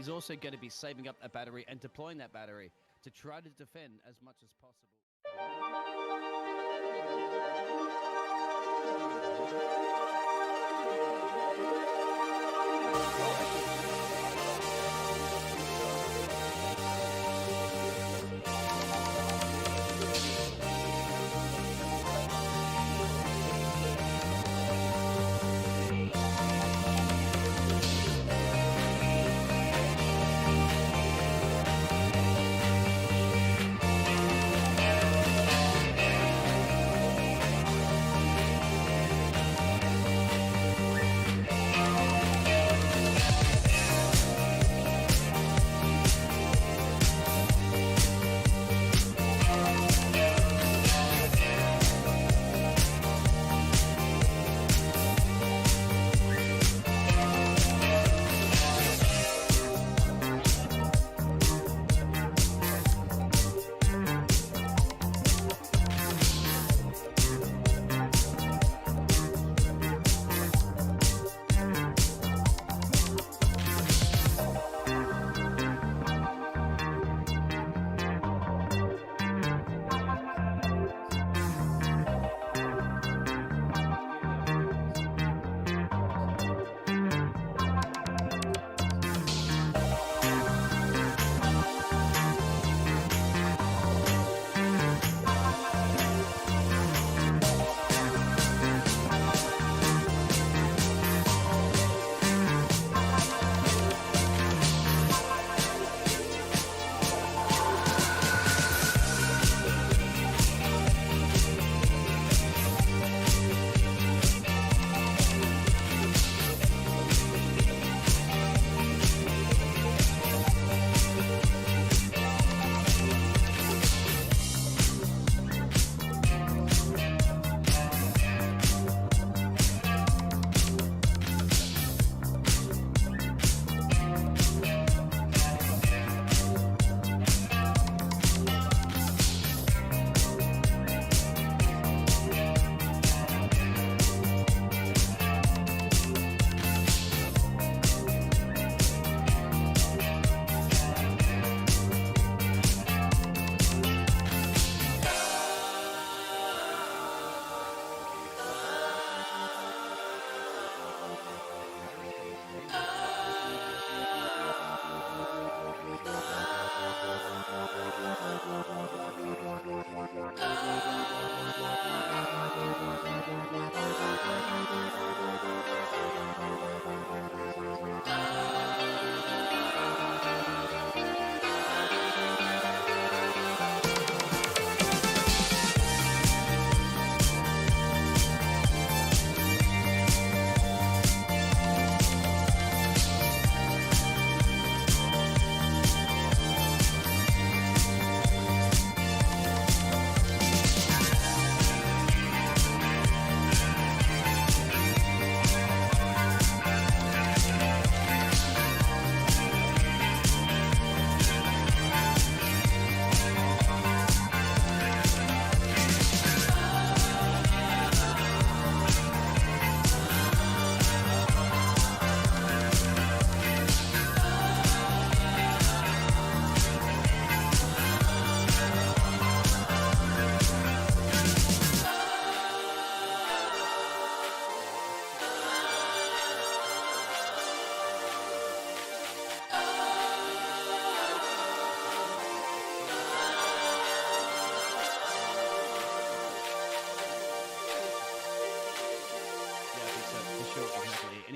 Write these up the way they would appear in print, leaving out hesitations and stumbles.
he's also going to be saving up a battery and deploying that battery to try to defend as much as possible.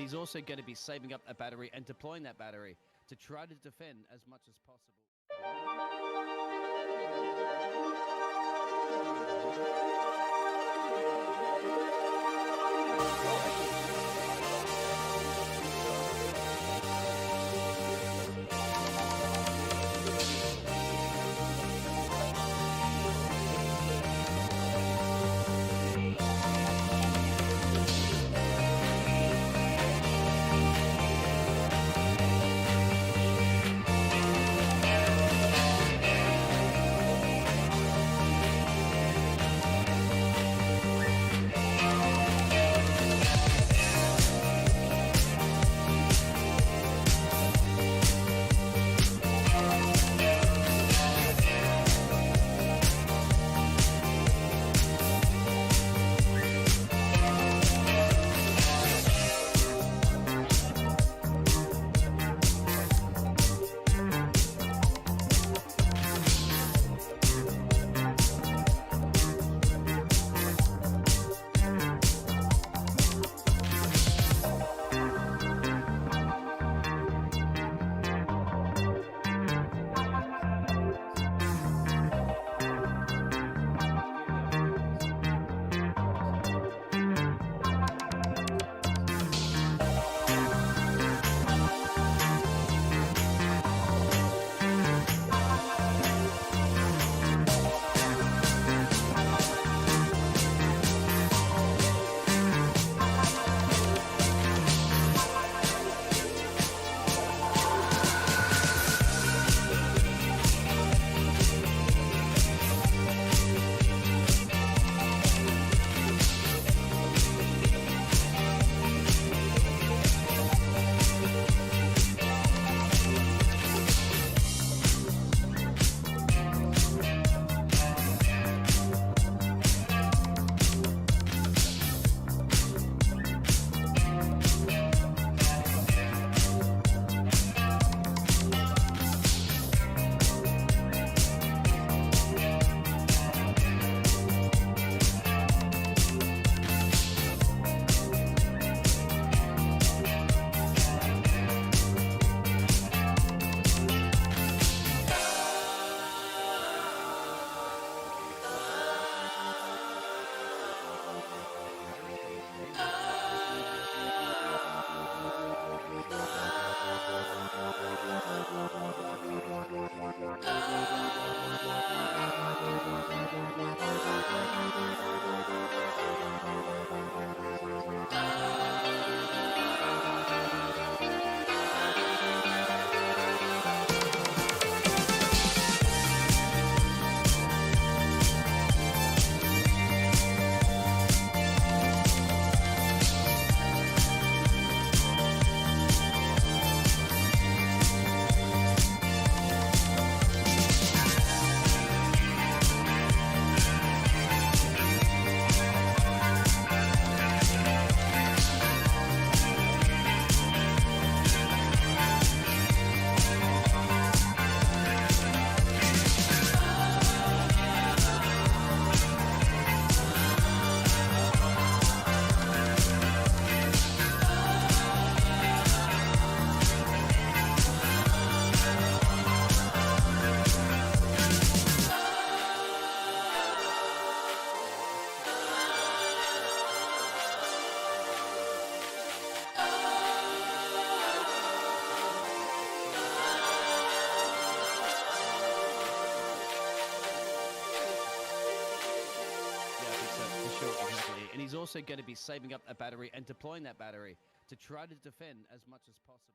And he's also going to be saving up a battery and deploying that battery to try to defend as much as possible. he's also going to be saving up a battery and deploying that battery to try to defend as much as possible.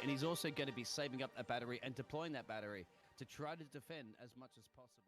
And he's also going to be saving up a battery and deploying that battery to try to defend as much as possible.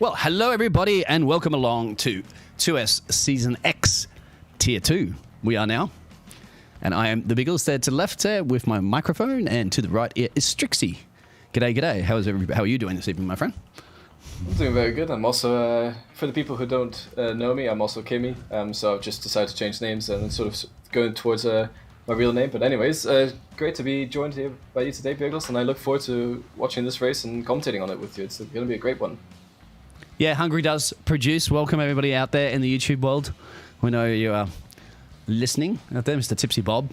Well, hello everybody and welcome along to 2S Season X Tier 2. We are now. And I am the Biggles there to the left there with my microphone, and to the right is Strixie. G'day, g'day. How are you doing this evening, my friend? I'm doing very good. I'm also, for the people who don't know me, I'm also Kimmy. So I've just decided to change names and sort of going towards my real name. But anyways, great to be joined here by you today, Biggles, and I look forward to watching this race and commentating on it with you. It's going to be a great one. Yeah, Hungary does produce. Welcome everybody out there in the YouTube world. We know you are listening out there, Mr. Tipsy Bob.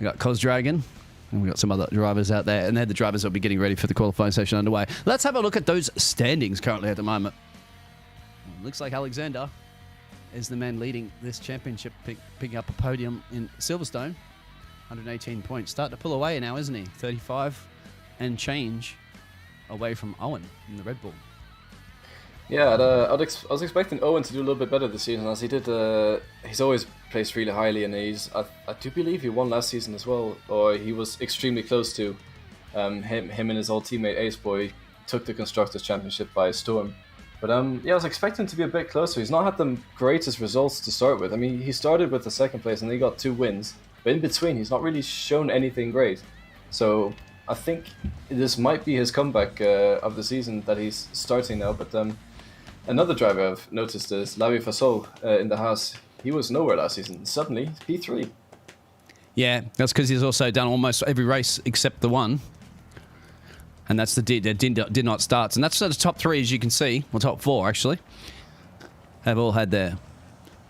We got Cos Dragon, and we got some other drivers out there, and they're the drivers that will be getting ready for the qualifying session underway. Let's have a look at those standings currently at the moment. Looks like Alexander is the man leading this championship, picking up a podium in Silverstone. 118 points. Starting to pull away now, isn't he? 35 and change away from Owen in the Red Bull. Yeah, I was expecting Owen to do a little bit better this season, as he did. He's always placed really highly, and I do believe he won last season as well, or he was extremely close to. Him and his old teammate Ace Boy took the Constructors' Championship by storm. But yeah, I was expecting to be a bit closer. He's not had the greatest results to start with. I mean, he started with the second place and he got 2 wins, but in between, he's not really shown anything great. So I think this might be his comeback of the season that he's starting now. But another driver I've noticed is Lavi Fasol in the Haas. He was nowhere last season. Suddenly, P3. Yeah, that's because he's also done almost every race except the one. And that's the did not start. And that's the top 3, as you can see. Well, top 4, actually. Have all had their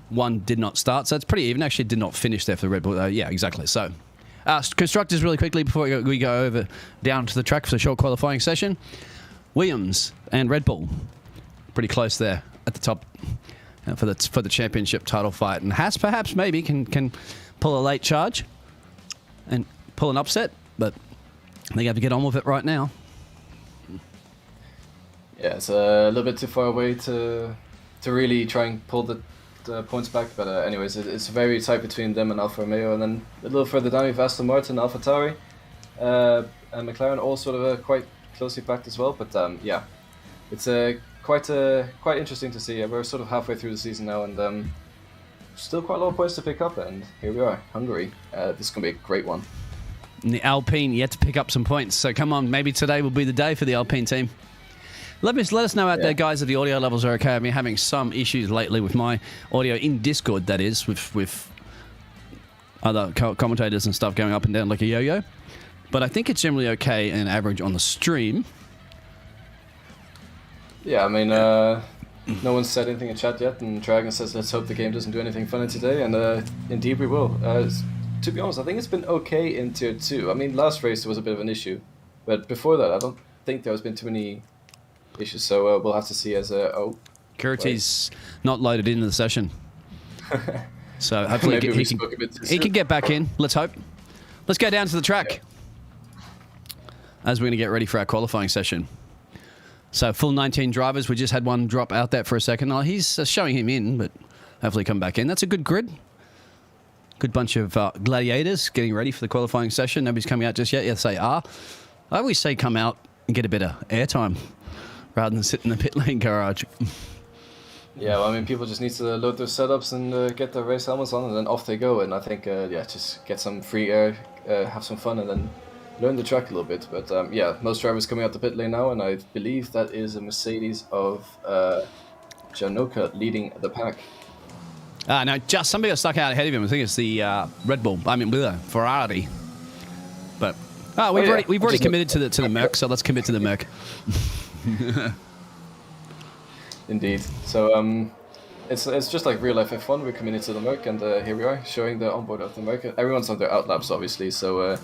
one did not start. So it's pretty even. Actually, did not finish there for the Red Bull. Yeah, exactly. So, constructors really quickly before we go over down to the track for the short qualifying session. Williams and Red Bull. Pretty close there at the top for the championship title fight. And Haas perhaps maybe can pull a late charge and pull an upset. But they have to get on with it right now. Yeah, it's a little bit too far away to really try and pull the points back. But anyways, it's very tight between them and Alfa Romeo. And then a little further down, we've Aston Martin, AlphaTauri, and McLaren all sort of quite closely packed as well. But yeah, it's quite interesting to see. We're sort of halfway through the season now, and still quite a lot of points to pick up. And here we are, Hungary. This is going to be a great one. And the Alpine yet to pick up some points. So come on, maybe today will be the day for the Alpine team. Let us know out there, guys, if the audio levels are okay. I've been having some issues lately with my audio in Discord, that is, with other commentators and stuff going up and down like a yo-yo. But I think it's generally okay and average on the stream. Yeah, I mean, no one's said anything in chat yet, and Dragon says, let's hope the game doesn't do anything funny today, and indeed we will. To be honest, I think it's been okay in Tier 2. I mean, last race was a bit of an issue, but before that, I don't think there's been too many issues, so we'll have to see as Kuriti's not loaded into the session. So hopefully he can get back in. Let's hope. Let's go down to the track as we're going to get ready for our qualifying session. So full 19 drivers. We just had one drop out there for a second. Oh, he's showing him in, but hopefully come back in. That's a good grid. Good bunch of gladiators getting ready for the qualifying session. Nobody's coming out just yet. Yes, they are. I always say come out and get a bit of airtime rather than sit in the pit lane garage. Yeah, well, I mean, people just need to load their setups and get their race helmets on, and then off they go. And I think, yeah, just get some free air, have some fun, and then learn the track a little bit. But yeah, most drivers coming out the pit lane now, and I believe that is a Mercedes of Janoka leading the pack. No, just somebody got stuck out ahead of him. I think it's the Red Bull. I mean, Ferrari. But we've already committed to the Merc, so let's commit to the Merc. Indeed. So it's just like real life F1. We're committed to the Merc, and here we are showing the onboard of the Merc. Everyone's on their outlaps, obviously, so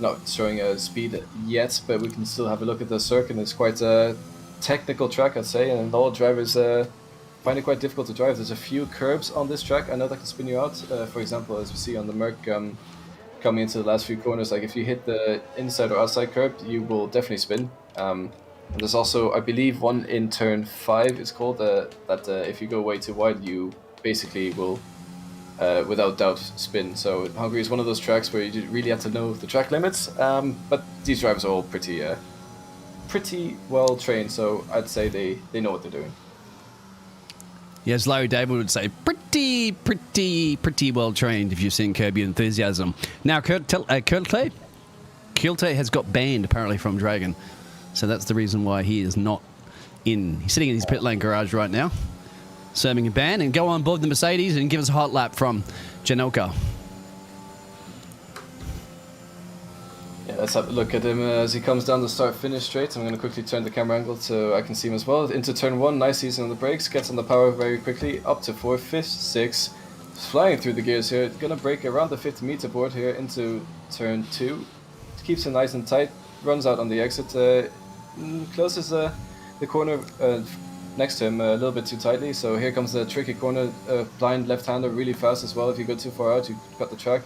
not showing a speed yet, but we can still have a look at the circuit. It's quite a technical track, I'd say, and all drivers find it quite difficult to drive. There's a few curbs on this track. I know that can spin you out. For example, as we see on the Merc coming into the last few corners, like if you hit the inside or outside curb, you will definitely spin. And there's also, I believe, one in turn 5 is called, that if you go way too wide, you basically will, without doubt, spin. So Hungary is one of those tracks where you really have to know the track limits. But these drivers are all pretty pretty well trained, so I'd say they know what they're doing. Yes, Larry David would say pretty well trained if you've seen Curb Your Enthusiasm. Now, Kulte has got banned apparently from Dragon, so that's the reason why he is not in. He's sitting in his pit lane garage right now, serving a ban, and go on board the Mercedes and give us a hot lap from Janoka. Yeah, let's have a look at him as he comes down the start-finish straight. I'm going to quickly turn the camera angle so I can see him as well. Into turn 1, nice easy on the brakes, gets on the power very quickly, up to 4th, 5th, 6th, flying through the gears here. Going to brake around the 50-meter board here into turn 2. Keeps it nice and tight, runs out on the exit, closes the corner next to him a little bit too tightly. So here comes the tricky corner, blind left-hander really fast as well. If you go too far out, you cut the track.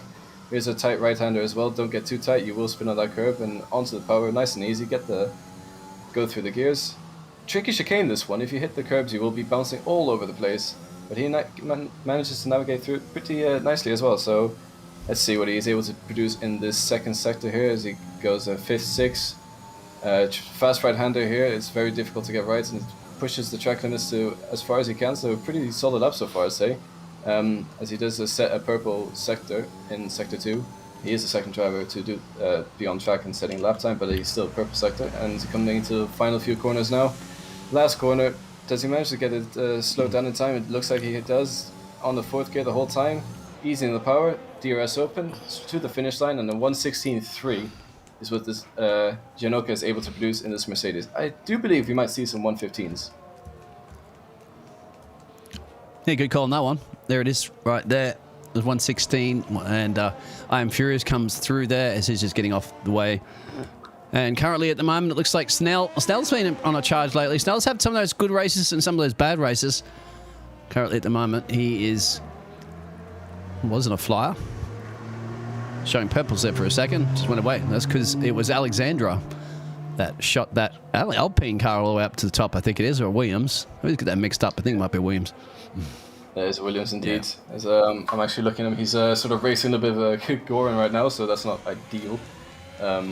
Here's a tight right-hander as well. Don't get too tight, you will spin on that curb and onto the power. Nice and easy, go through the gears. Tricky chicane this one. If you hit the curbs, you will be bouncing all over the place. But he manages to navigate through it pretty nicely as well. So let's see what he is able to produce in this second sector here as he goes 5th, 6th. Fast right-hander here. It's very difficult to get right and it pushes the track limits to as far as he can. So pretty solid up so far, I'd say. As he does set a purple sector in sector 2. He is the second driver to be on track and setting lap time, but he's still a purple sector. And he's coming into the final few corners now. Last corner, does he manage to get it slowed down in time? It looks like he does on the 4th gear the whole time. Easy in the power, DRS open to the finish line, and then 1:16.3 is what this Janoka is able to produce in this Mercedes. I do believe we might see some 1:15s. Yeah, good call on that one. There it is, right there. There's 1:16, and I Am Furious comes through there as he's just getting off the way. And currently at the moment, it looks like Snell's been on a charge lately. Snell's had some of those good races and some of those bad races. Currently at the moment, he wasn't a flyer. Showing purples there for a second, just went away. That's because it was Alexandra that shot that Alpine car all the way up to the top, I think it is, or Williams. I always get that mixed up. I think it might be Williams. There's Williams indeed. Yeah. I'm actually looking at him. He's sort of racing a bit of a Goran right now, so that's not ideal. Yeah,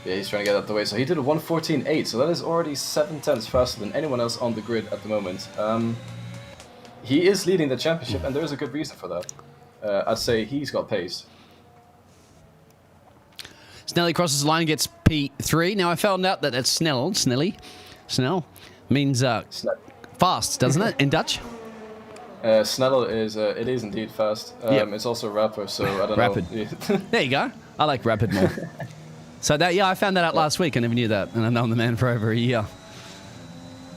he's trying to get out the way. So he did a 1:14.8, so that is already 7/10 faster than anyone else on the grid at the moment. He is leading the championship, and there is a good reason for that. I'd say he's got pace. Snelly crosses the line and gets P3. Now I found out that it's Snell means fast, doesn't it, in Dutch? Snell is, it is indeed fast. Yep. It's also rapper, so I don't know. Rapid. There you go. I like rapid more. So I found that out last week. I never knew that, and I've known the man for over a year.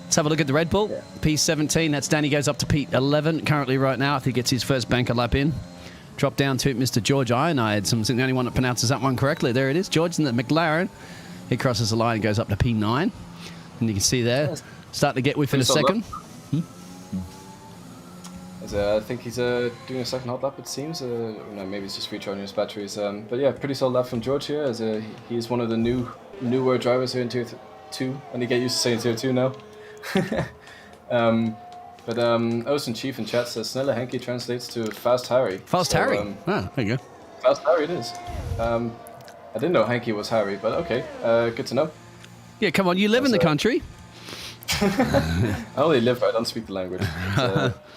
Let's have a look at the Red Bull. Yeah. P17, that's Danny, goes up to P11 currently right now if he gets his first banker lap in. Drop down to Mr. George Ironide. I'm the only one that pronounces that one correctly. There it is. George in the McLaren. He crosses the line and goes up to P9. And you can see there, starting to get with in a second. I think he's doing a second hot lap, it seems. No, maybe he's just recharging his batteries. But yeah, pretty solid lap from George here, as he is one of the newer drivers here in Tier 2. And you get used to saying Tier 2 now. But Ocean Chief in chat says Snelle Henke translates to Fast Harry. Fast Harry? There you go. Fast Harry it is. I didn't know Henke was Harry, but okay, good to know. Yeah, come on, you live in the country. I only live here, I don't speak the language.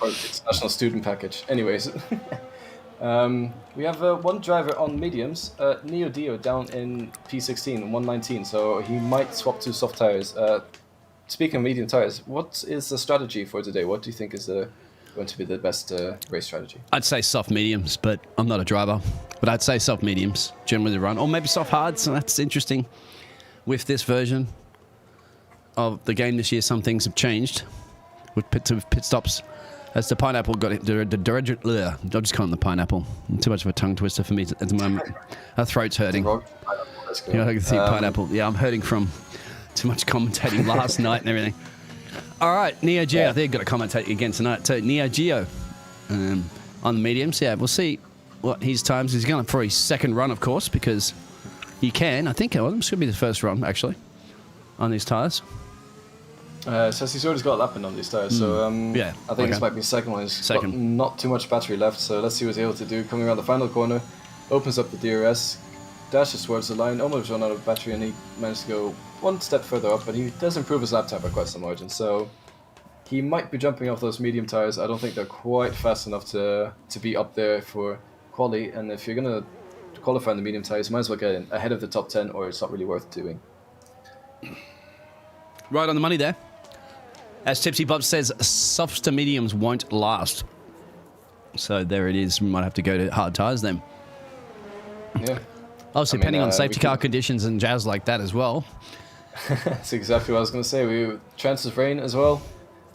It's national student package. Anyways. We have one driver on mediums, Neo Dio down in P16, 119, so he might swap to soft tires. Speaking of medium tires, what is the strategy for today? What do you think is going to be the best race strategy? I'd say soft mediums, but I'm not a driver. But I'd say soft mediums generally run, or maybe soft hards. So that's interesting. With this version of the game this year, some things have changed with pit stops. As the pineapple got it, I'm just calling the pineapple. Too much of a tongue twister for me at the moment. Our throat's hurting. I can see pineapple. Yeah, I'm hurting from too much commentating last night and everything. All right, Neo Geo. They've got to commentate again tonight too. Neo Geo on the mediums. Yeah, we'll see what his times. He's going for his second run, of course, because he can. I think this should be the first run, actually, on these tyres. Says he's already got a lap in on these tyres, so I think this might be the second one. He's got not too much battery left, so let's see what he's able to do. Coming around the final corner, opens up the DRS, dashes towards the line, almost run out of battery, and he managed to go one step further up, but he does improve his lap time by quite some margin. So he might be jumping off those medium tires. I don't think they're quite fast enough to be up there for quali. And if you're gonna qualify on the medium tires, you might as well get in ahead of the top 10, or it's not really worth doing. Right on the money there. As Tipsy Bob says, softs to mediums won't last. So there it is. We might have to go to hard tires then. Yeah. Obviously, depending on safety car conditions and jazz like that as well. That's exactly what I was going to say. Chances rain as well.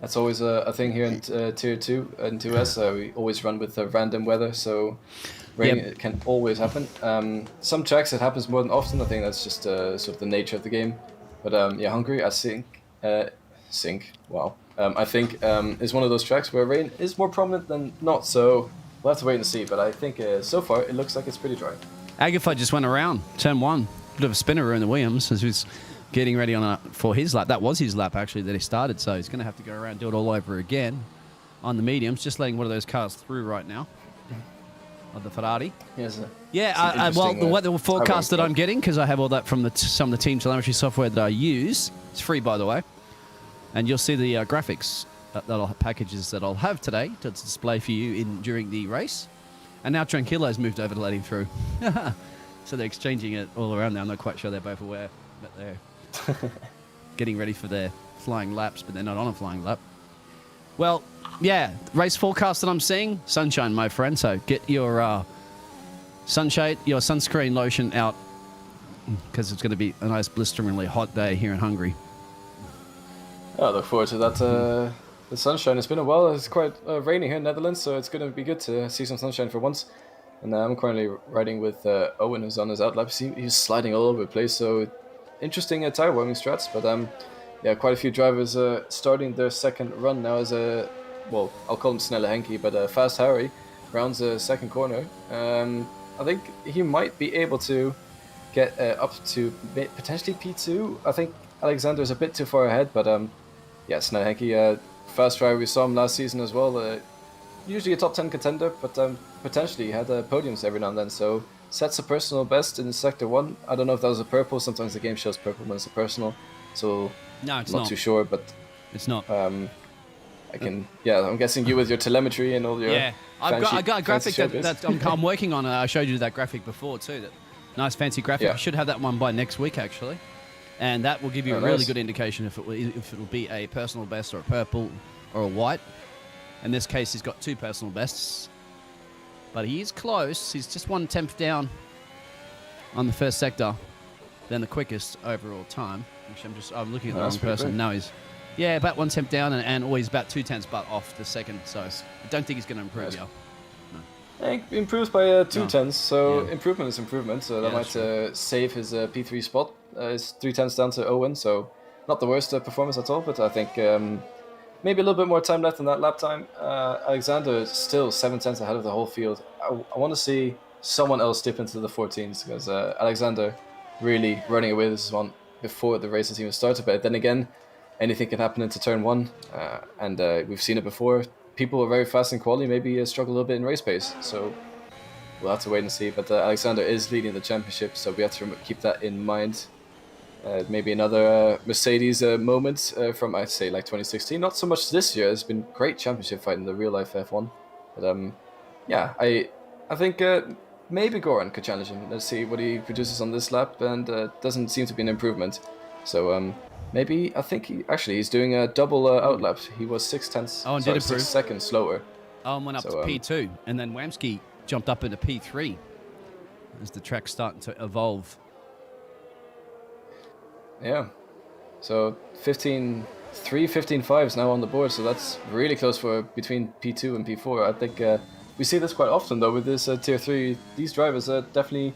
That's always a thing here in Tier 2 and 2S. We always run with random weather, so rain can always happen. Some tracks it happens more than often. I think that's just sort of the nature of the game. But yeah, Hungary, I think... Wow. I think is one of those tracks where rain is more prominent than not, so we'll have to wait and see. But I think so far it looks like it's pretty dry. Agafo just went around, turn 1. Bit of a spinner in the Williams as he was getting ready for his lap. That was his lap, actually, that he started, so he's going to have to go around and do it all over again on the mediums. Just letting one of those cars through right now. Of the Ferrari. Yes, well, the forecast that I'm getting, because I have all that from some of the team telemetry software that I use. It's free, by the way. And you'll see the graphics packages that I'll have today to display for you during the race. And now Tranquillo's moved over to let him through. So they're exchanging it all around now. I'm not quite sure they're both aware, but they're getting ready for their flying laps, but they're not on a flying lap. Well, yeah, race forecast that I'm seeing, sunshine, my friend. So get your sunshade, your sunscreen lotion out, because it's going to be a nice blisteringly hot day here in Hungary. I look forward to that. The sunshine. It's been a while. It's quite rainy here in Netherlands, so it's going to be good to see some sunshine for once. And I'm currently riding with Owen, who's on his outlap. He's sliding all over the place, so interesting tire warming strats. But yeah, quite a few drivers starting their second run now as well, I'll call him Snelle Henke, but Fast Harry rounds the second corner. I think he might be able to get up to potentially P2. I think Alexander's a bit too far ahead, but yeah, Snelle Henke, fast driver. We saw him last season as well. Usually a top 10 contender, but potentially he had podiums every now and then. So sets a personal best in Sector 1. I don't know if that was a purple. Sometimes the game shows purple when it's a personal. So no, it's not too sure, but it's not. I can. Yeah, I'm guessing you with your telemetry and all your. Yeah, I got a graphic that I'm working on. I showed you that graphic before too. That nice fancy graphic. Yeah. I should have that one by next week actually, and that will give you a really good indication if it will be a personal best or a purple or a white. In this case, he's got 2 personal bests, but he is close. He's just 1/10 down on the first sector, then the quickest overall time. Which I'm looking at the wrong person. Great. No, he's about 1/10 down, and he's about 2/10 but off the second. So I don't think he's going to improve. Nice. He improves by 2/10, so yeah. Improvement is improvement. So that might save his P3 spot. It's 3/10 down to Owen, so not the worst performance at all. But I think maybe a little bit more time left in that lap time. Alexander is still 7/10 ahead of the whole field. I want to see someone else dip into the 14s, because Alexander really running away with this one before the race has even started. But then again, anything can happen into turn 1, and we've seen it before. People are very fast in quali, maybe struggle a little bit in race pace. So we'll have to wait and see. But Alexander is leading the championship, so we have to keep that in mind. Maybe another Mercedes moment from, I'd say, like 2016. Not so much this year. It's been great championship fight in the real life F1. But yeah, I think maybe Goran could challenge him. Let's see what he produces on this lap, and doesn't seem to be an improvement. So maybe, I think he's doing a double outlap. He was 6/10. Oh, and did improve. 6 seconds slower. And went up to P2, and then Wamski jumped up into P3 as the track's starting to evolve. Yeah, so 15.3, 15.5 is now on the board, so that's really close for between P2 and P4. I think we see this quite often though with this Tier 3. These drivers are definitely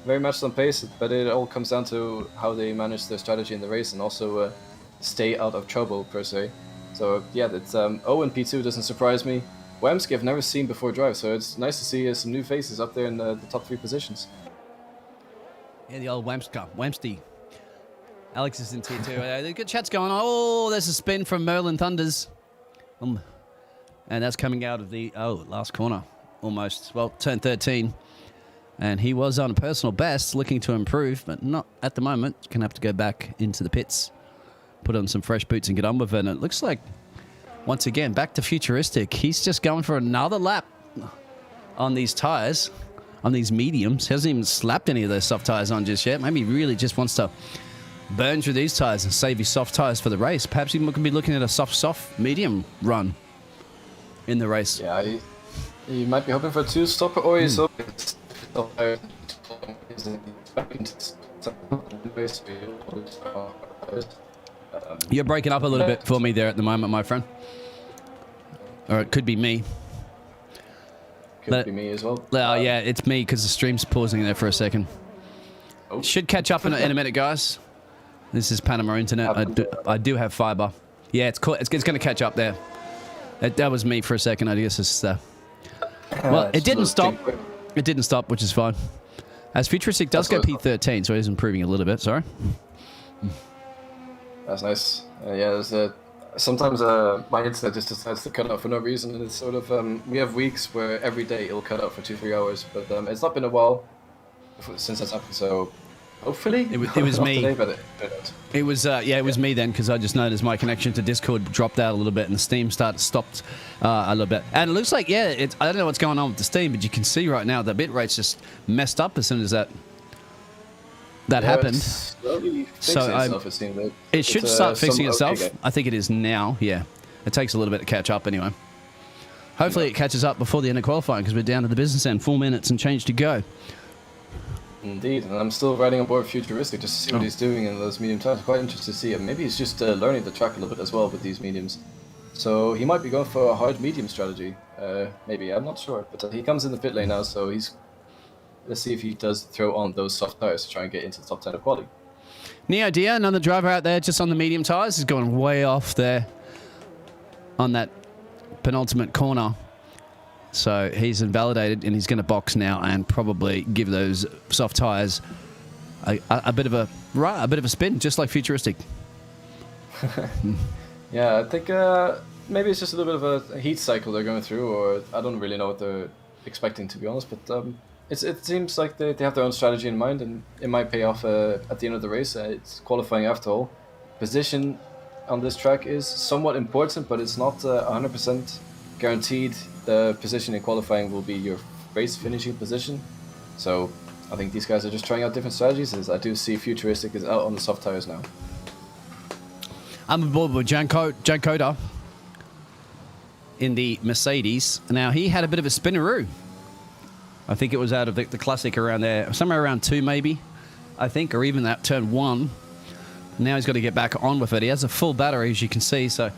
very matched on pace, but it all comes down to how they manage their strategy in the race and also stay out of trouble per se. So yeah, it's Owen P2 doesn't surprise me. Wamski I've never seen before drive, so it's nice to see some new faces up there in the top 3 positions. Yeah, the old Wamsty. Alex is in Tier 2. The good chat's going on. Oh, there's a spin from Merlin Thunders. And that's coming out of the last corner, almost. Well, turn 13. And he was on a personal best, looking to improve, but not at the moment. Going to have to go back into the pits, put on some fresh boots and get on with it. And it looks like, once again, back to futuristic. He's just going for another lap on these tyres, on these mediums. He hasn't even slapped any of those soft tyres on just yet. Maybe he really just wants to burn through these tyres and save his soft tyres for the race. Perhaps he could be looking at a soft medium run in the race. Yeah, he might be hoping for a two-stopper, or he's hoping You're breaking up a little bit for me there at the moment, my friend. Or it could be me. Could be me as well. Yeah, it's me because the stream's pausing there for a second. Oh. Should catch up in a minute, guys. This is Panama Internet. I do have fiber. Yeah, it's cool. It's going to catch up there. That was me for a second. I guess it's... well, it didn't stop. It didn't stop, which is fine. As Futuristic does go P13, so he's improving a little bit. Sorry. That's nice. Yeah, there's sometimes my internet just decides to cut out for no reason, and it's sort of we have weeks where every day it'll cut out for 2-3 hours, but it's not been a while since that's happened. So hopefully it was me. Today, it was it was me then, because I just noticed my connection to Discord dropped out a little bit and the Steam stopped a little bit. And it looks like I don't know what's going on with the Steam, but you can see right now the bit rate's just messed up as soon as that happened. So it should start fixing itself. I think it is now. Yeah, it takes a little bit to catch up anyway. Hopefully it catches up before the end of qualifying, because we're down to the business end, 4 minutes and change to go. Indeed, and I'm still riding on board Futuristic just to see what he's doing in those medium tires. Quite interested to see him. Maybe he's just learning the track a little bit as well with these mediums. So he might be going for a hard medium strategy. Maybe, I'm not sure. But he comes in the pit lane now, so let's see if he does throw on those soft tires to try and get into the top 10 of quality. Neo Dia, another driver out there just on the medium tires, is going way off there on that penultimate corner. So he's invalidated, and he's going to box now and probably give those soft tires a bit of a spin, just like Futuristic. Yeah, I think maybe it's just a little bit of a heat cycle they're going through, or I don't really know what they're expecting, to be honest. But it seems like they have their own strategy in mind, and it might pay off at the end of the race. It's qualifying after all. Position on this track is somewhat important, but it's not 100% guaranteed. The position in qualifying will be your race finishing position. So I think these guys are just trying out different strategies, as I do see Futuristic is out on the soft tires now. I'm aboard with Jan Coda in the Mercedes. Now, he had a bit of a spinneroo. I think it was out of the classic around there, somewhere around 2 maybe, I think, or even that turn 1. Now he's got to get back on with it. He has a full battery, as you can see, so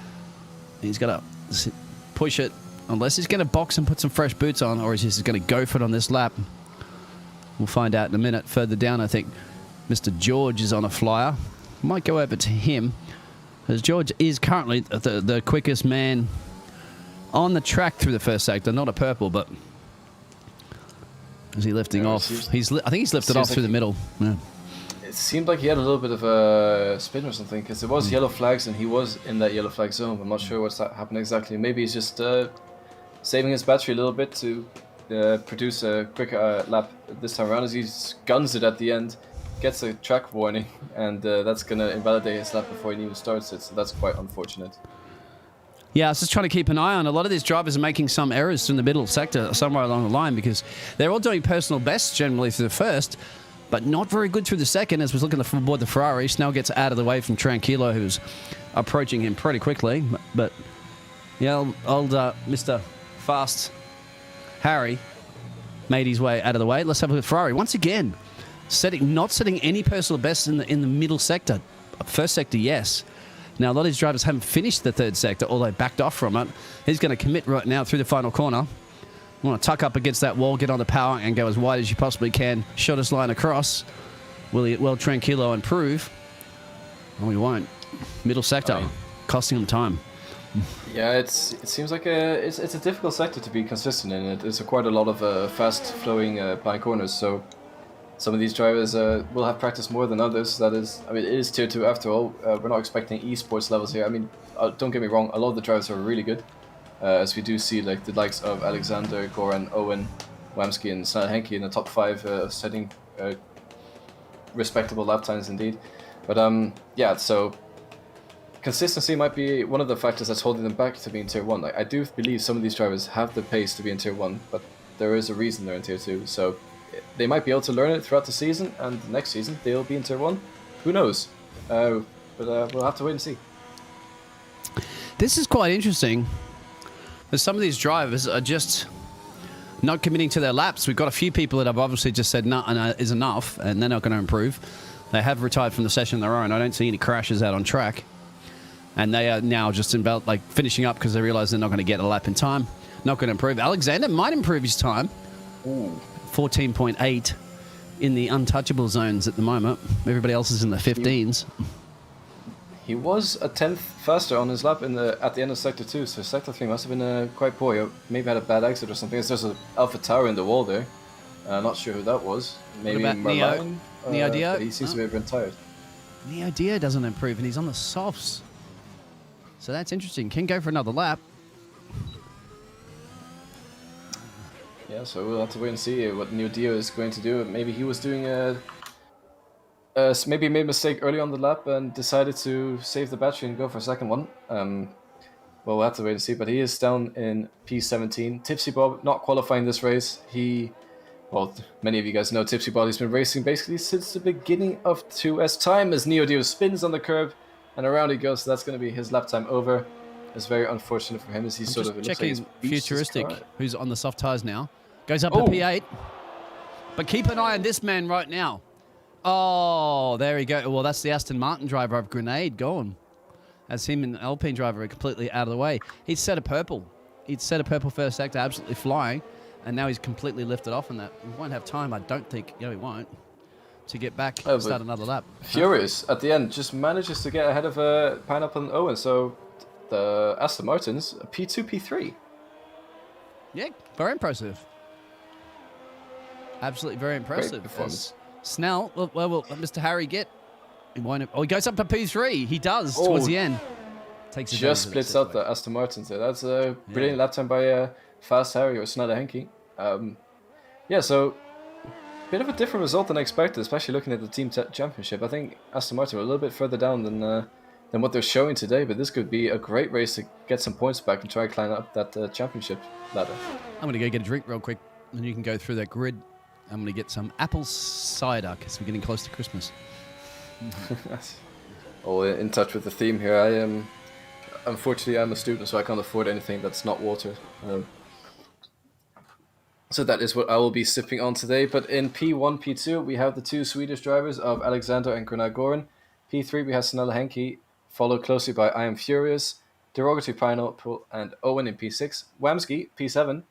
he's got to push it, unless he's going to box and put some fresh boots on, or he's just going to go for it on this lap. We'll find out in a minute. Further down, I think Mr. George is on a flyer. Might go over to him, as George is currently the quickest man on the track through the first sector. Not a purple, but is he lifting off? I think he's lifted off through the middle. Yeah. It seemed like he had a little bit of a spin or something, because there was yellow flags and he was in that yellow flag zone. I'm not sure what's happened exactly. Maybe he's just saving his battery a little bit to produce a quicker lap this time around, as he guns it at the end, gets a track warning, and that's going to invalidate his lap before he even starts it, so that's quite unfortunate. Yeah, I was just trying to keep an eye on. A lot of these drivers are making some errors in the middle sector somewhere along the line, because they're all doing personal bests generally through the first, but not very good through the second. As we're looking aboard the Ferrari, Snell gets out of the way from Tranquillo, who's approaching him pretty quickly. But yeah, old Mr. Fast Harry made his way out of the way. Let's have a look at Ferrari once again, not setting any personal bests in the middle sector. First sector, yes. Now, a lot of these drivers haven't finished the third sector, although backed off from it. He's going to commit right now through the final corner. Want to tuck up against that wall, get on the power, and go as wide as you possibly can. Shortest line across. Will Tranquillo improve? Oh, he won't. Middle sector, costing him time. Yeah, it seems like it's a difficult sector to be consistent in. There's quite a lot of fast-flowing blind corners, so some of these drivers will have practiced more than others. That is, I mean, it is Tier 2 after all. We're not expecting esports levels here. I mean, don't get me wrong, a lot of the drivers are really good. As we do see, like the likes of Alexander, Goran, Owen, Wamsky and Henke in the top 5, setting respectable lap times indeed. But yeah, so consistency might be one of the factors that's holding them back to be in Tier 1. Like, I do believe some of these drivers have the pace to be in Tier 1, but there is a reason they're in Tier 2. So they might be able to learn it throughout the season, and next season they'll be in Tier 1. Who knows? But we'll have to wait and see. This is quite interesting. There's some of these drivers are just not committing to their laps. We've got a few people that have obviously just said, nah, is enough, and they're not going to improve. They have retired from the session on their own. I don't see any crashes out on track. And they are now just about like finishing up because they realize they're not going to get a lap in time. Not going to improve. Alexander might improve his time. 14.8 in the untouchable zones at the moment. Everybody else is in the 15s. He was a 10th faster on his lap at the end of Sector 2, so Sector 3 must have been quite poor. He maybe had a bad exit or something. There's an Alpha Tower in the wall there. Not sure who that was. Maybe Marlon? Neo Dio? He seems to have been tired. Neo Dio doesn't improve, and he's on the softs. So that's interesting. Can go for another lap. Yeah, so we'll have to wait and see what Neo Dio is going to do. Maybe he was doing maybe he made a mistake early on the lap and decided to save the battery and go for a second one. Well, we'll have to wait and see. But he is down in P17. Tipsy Bob not qualifying this race. Well, many of you guys know Tipsy Bob has been racing basically since the beginning of 2S time as Neo Dio spins on the curb and around he goes. So that's going to be his lap time over. It's very unfortunate for him as he's checking Futuristic, who's on the soft tyres now. Goes up to P8. But keep an eye on this man right now. Oh, there we go. Well, that's the Aston Martin driver of Grenade gone. As him and the Alpine driver are completely out of the way. He'd set a purple. He'd set a purple first sector, absolutely flying. And now he's completely lifted off on that. We won't have time, I don't think. No, he won't. To get back and start another lap. Furious at the end just manages to get ahead of Pineapple and Owen. So the Aston Martins, P2, P3. Yeah, very impressive. Absolutely very impressive. Great performance. Snell, where will Mr. Harry get? He goes up to P3. He does towards the end. Takes just splits out the Aston Martins there. That's a brilliant lap time by Fast Harry or Snell Henke. Yeah, so bit of a different result than I expected, especially looking at the team championship. I think Aston Martin were a little bit further down than what they're showing today, but this could be a great race to get some points back and try to climb up that championship ladder. I'm going to go get a drink real quick, and you can go through that grid. I'm going to get some apple cider because we're getting close to Christmas. All in touch with the theme here. Unfortunately, I'm a student, so I can't afford anything that's not water. So that is what I will be sipping on today. But in P1, P2, we have the two Swedish drivers of Alexander and Gunnar Goran. P3, we have Snella Henke, followed closely by I Am Furious, Derogatory Pineapple, and Owen in P6. Wamsky, P7,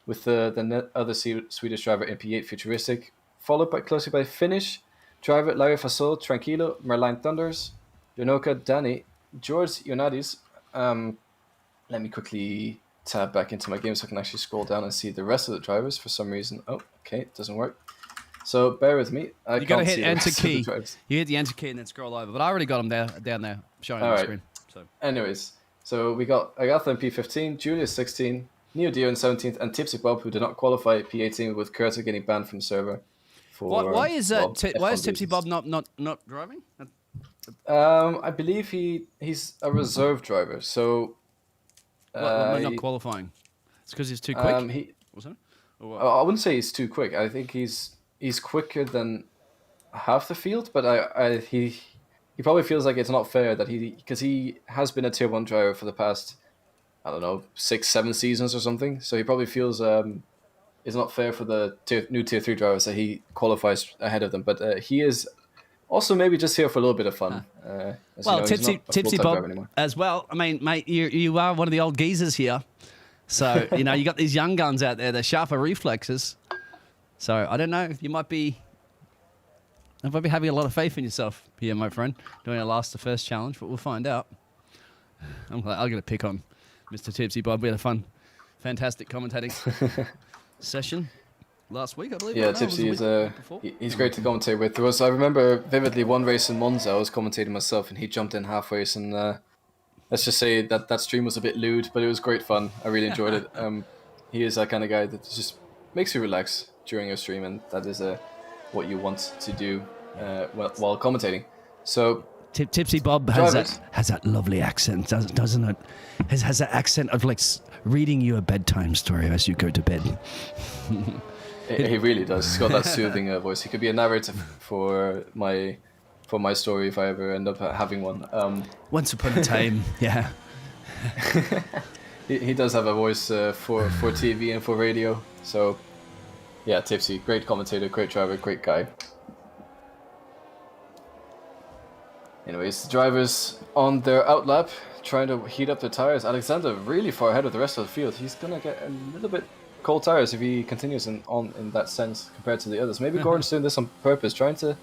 with the other Swedish driver in P8, Futuristic, followed closely by Finnish driver Larry Fasol, Tranquilo, Merline Thunders, Yonoka, Danny, George Ionadis. Let me quickly tab back into my game so I can actually scroll down and see the rest of the drivers for some reason. Oh, okay, it doesn't work. So bear with me. You got to hit enter key. You hit the enter key and then scroll over. But I already got them down there showing on the screen. So. Anyways, so we got Agatha in P15, Julius 16, Neo Dio in 17th, and Tipsy Bob, who did not qualify at P18 with Curtis getting banned from the server. Why is Tipsy Bob not driving? I believe he's a reserve driver, so. Not qualifying. It's because he's too quick. I wouldn't say he's too quick. I think he's quicker than half the field, but he probably feels like it's not fair that because he has been a tier 1 driver for the past, I don't know, 6-7 seasons or something. So he probably feels it's not fair for the new tier 3 drivers that he qualifies ahead of them. But he is also maybe just here for a little bit of fun. Tipsy Bob as well. I mean, mate, you are one of the old geezers here. So, you got these young guns out there, they're sharper reflexes. So, I don't know, you might be having a lot of faith in yourself here, my friend, doing the first challenge, but we'll find out. I'm going to pick on Mr. Tipsy Bob. We had a fun, fantastic commentating session last week, I believe. Yeah, Tipsy is he's great to commentate with. I remember vividly one race in Monza, I was commentating myself, and he jumped in halfway, and let's just say that stream was a bit lewd, but it was great fun. I really enjoyed it. He is that kind of guy that just makes you relax during your stream, and that is what you want to do while commentating. So Tipsy Bob has that lovely accent, doesn't it? Has that accent of like reading you a bedtime story as you go to bed. He really does. He's got that soothing voice. He could be a narrator for my story if I ever end up having one. Once upon a time, yeah. He does have a voice for TV and for radio. So, yeah, Tipsy, great commentator, great driver, great guy. Anyways, the drivers on their outlap trying to heat up their tires. Alexander really far ahead of the rest of the field. He's gonna get a little bit cold tires if he continues in that sense compared to the others. Maybe Gordon's doing this on purpose, trying to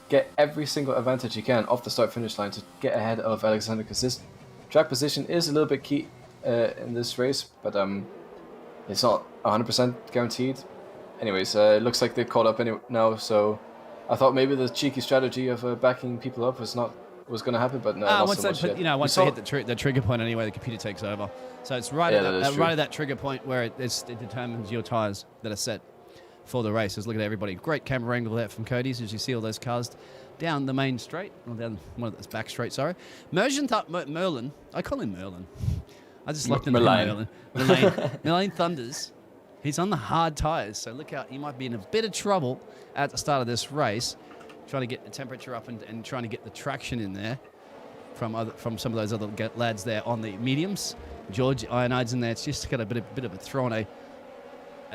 get every single advantage he can off the start-finish line to get ahead of Alexander, because this track position is a little bit key in this race, but it's not 100% guaranteed. Anyways, it looks like they're caught up now, so I thought maybe the cheeky strategy of backing people up was going to happen, but no, not once so much yet. Once they hit the trigger point anyway, the computer takes over. So it's right at that trigger point where it determines your tyres that are set for the race. Look at everybody. Great camera angle there from Cody's as you see all those cars down the main straight, or down one of those back straight, sorry. Merlin, I call him Merlin. I just like the name Merlin. Merlin Thunders. He's on the hard tyres, so look out, he might be in a bit of trouble at the start of this race, trying to get the temperature up and trying to get the traction in there from some of those other lads there on the mediums. George Ionides in there. It's just got a bit of a throw on a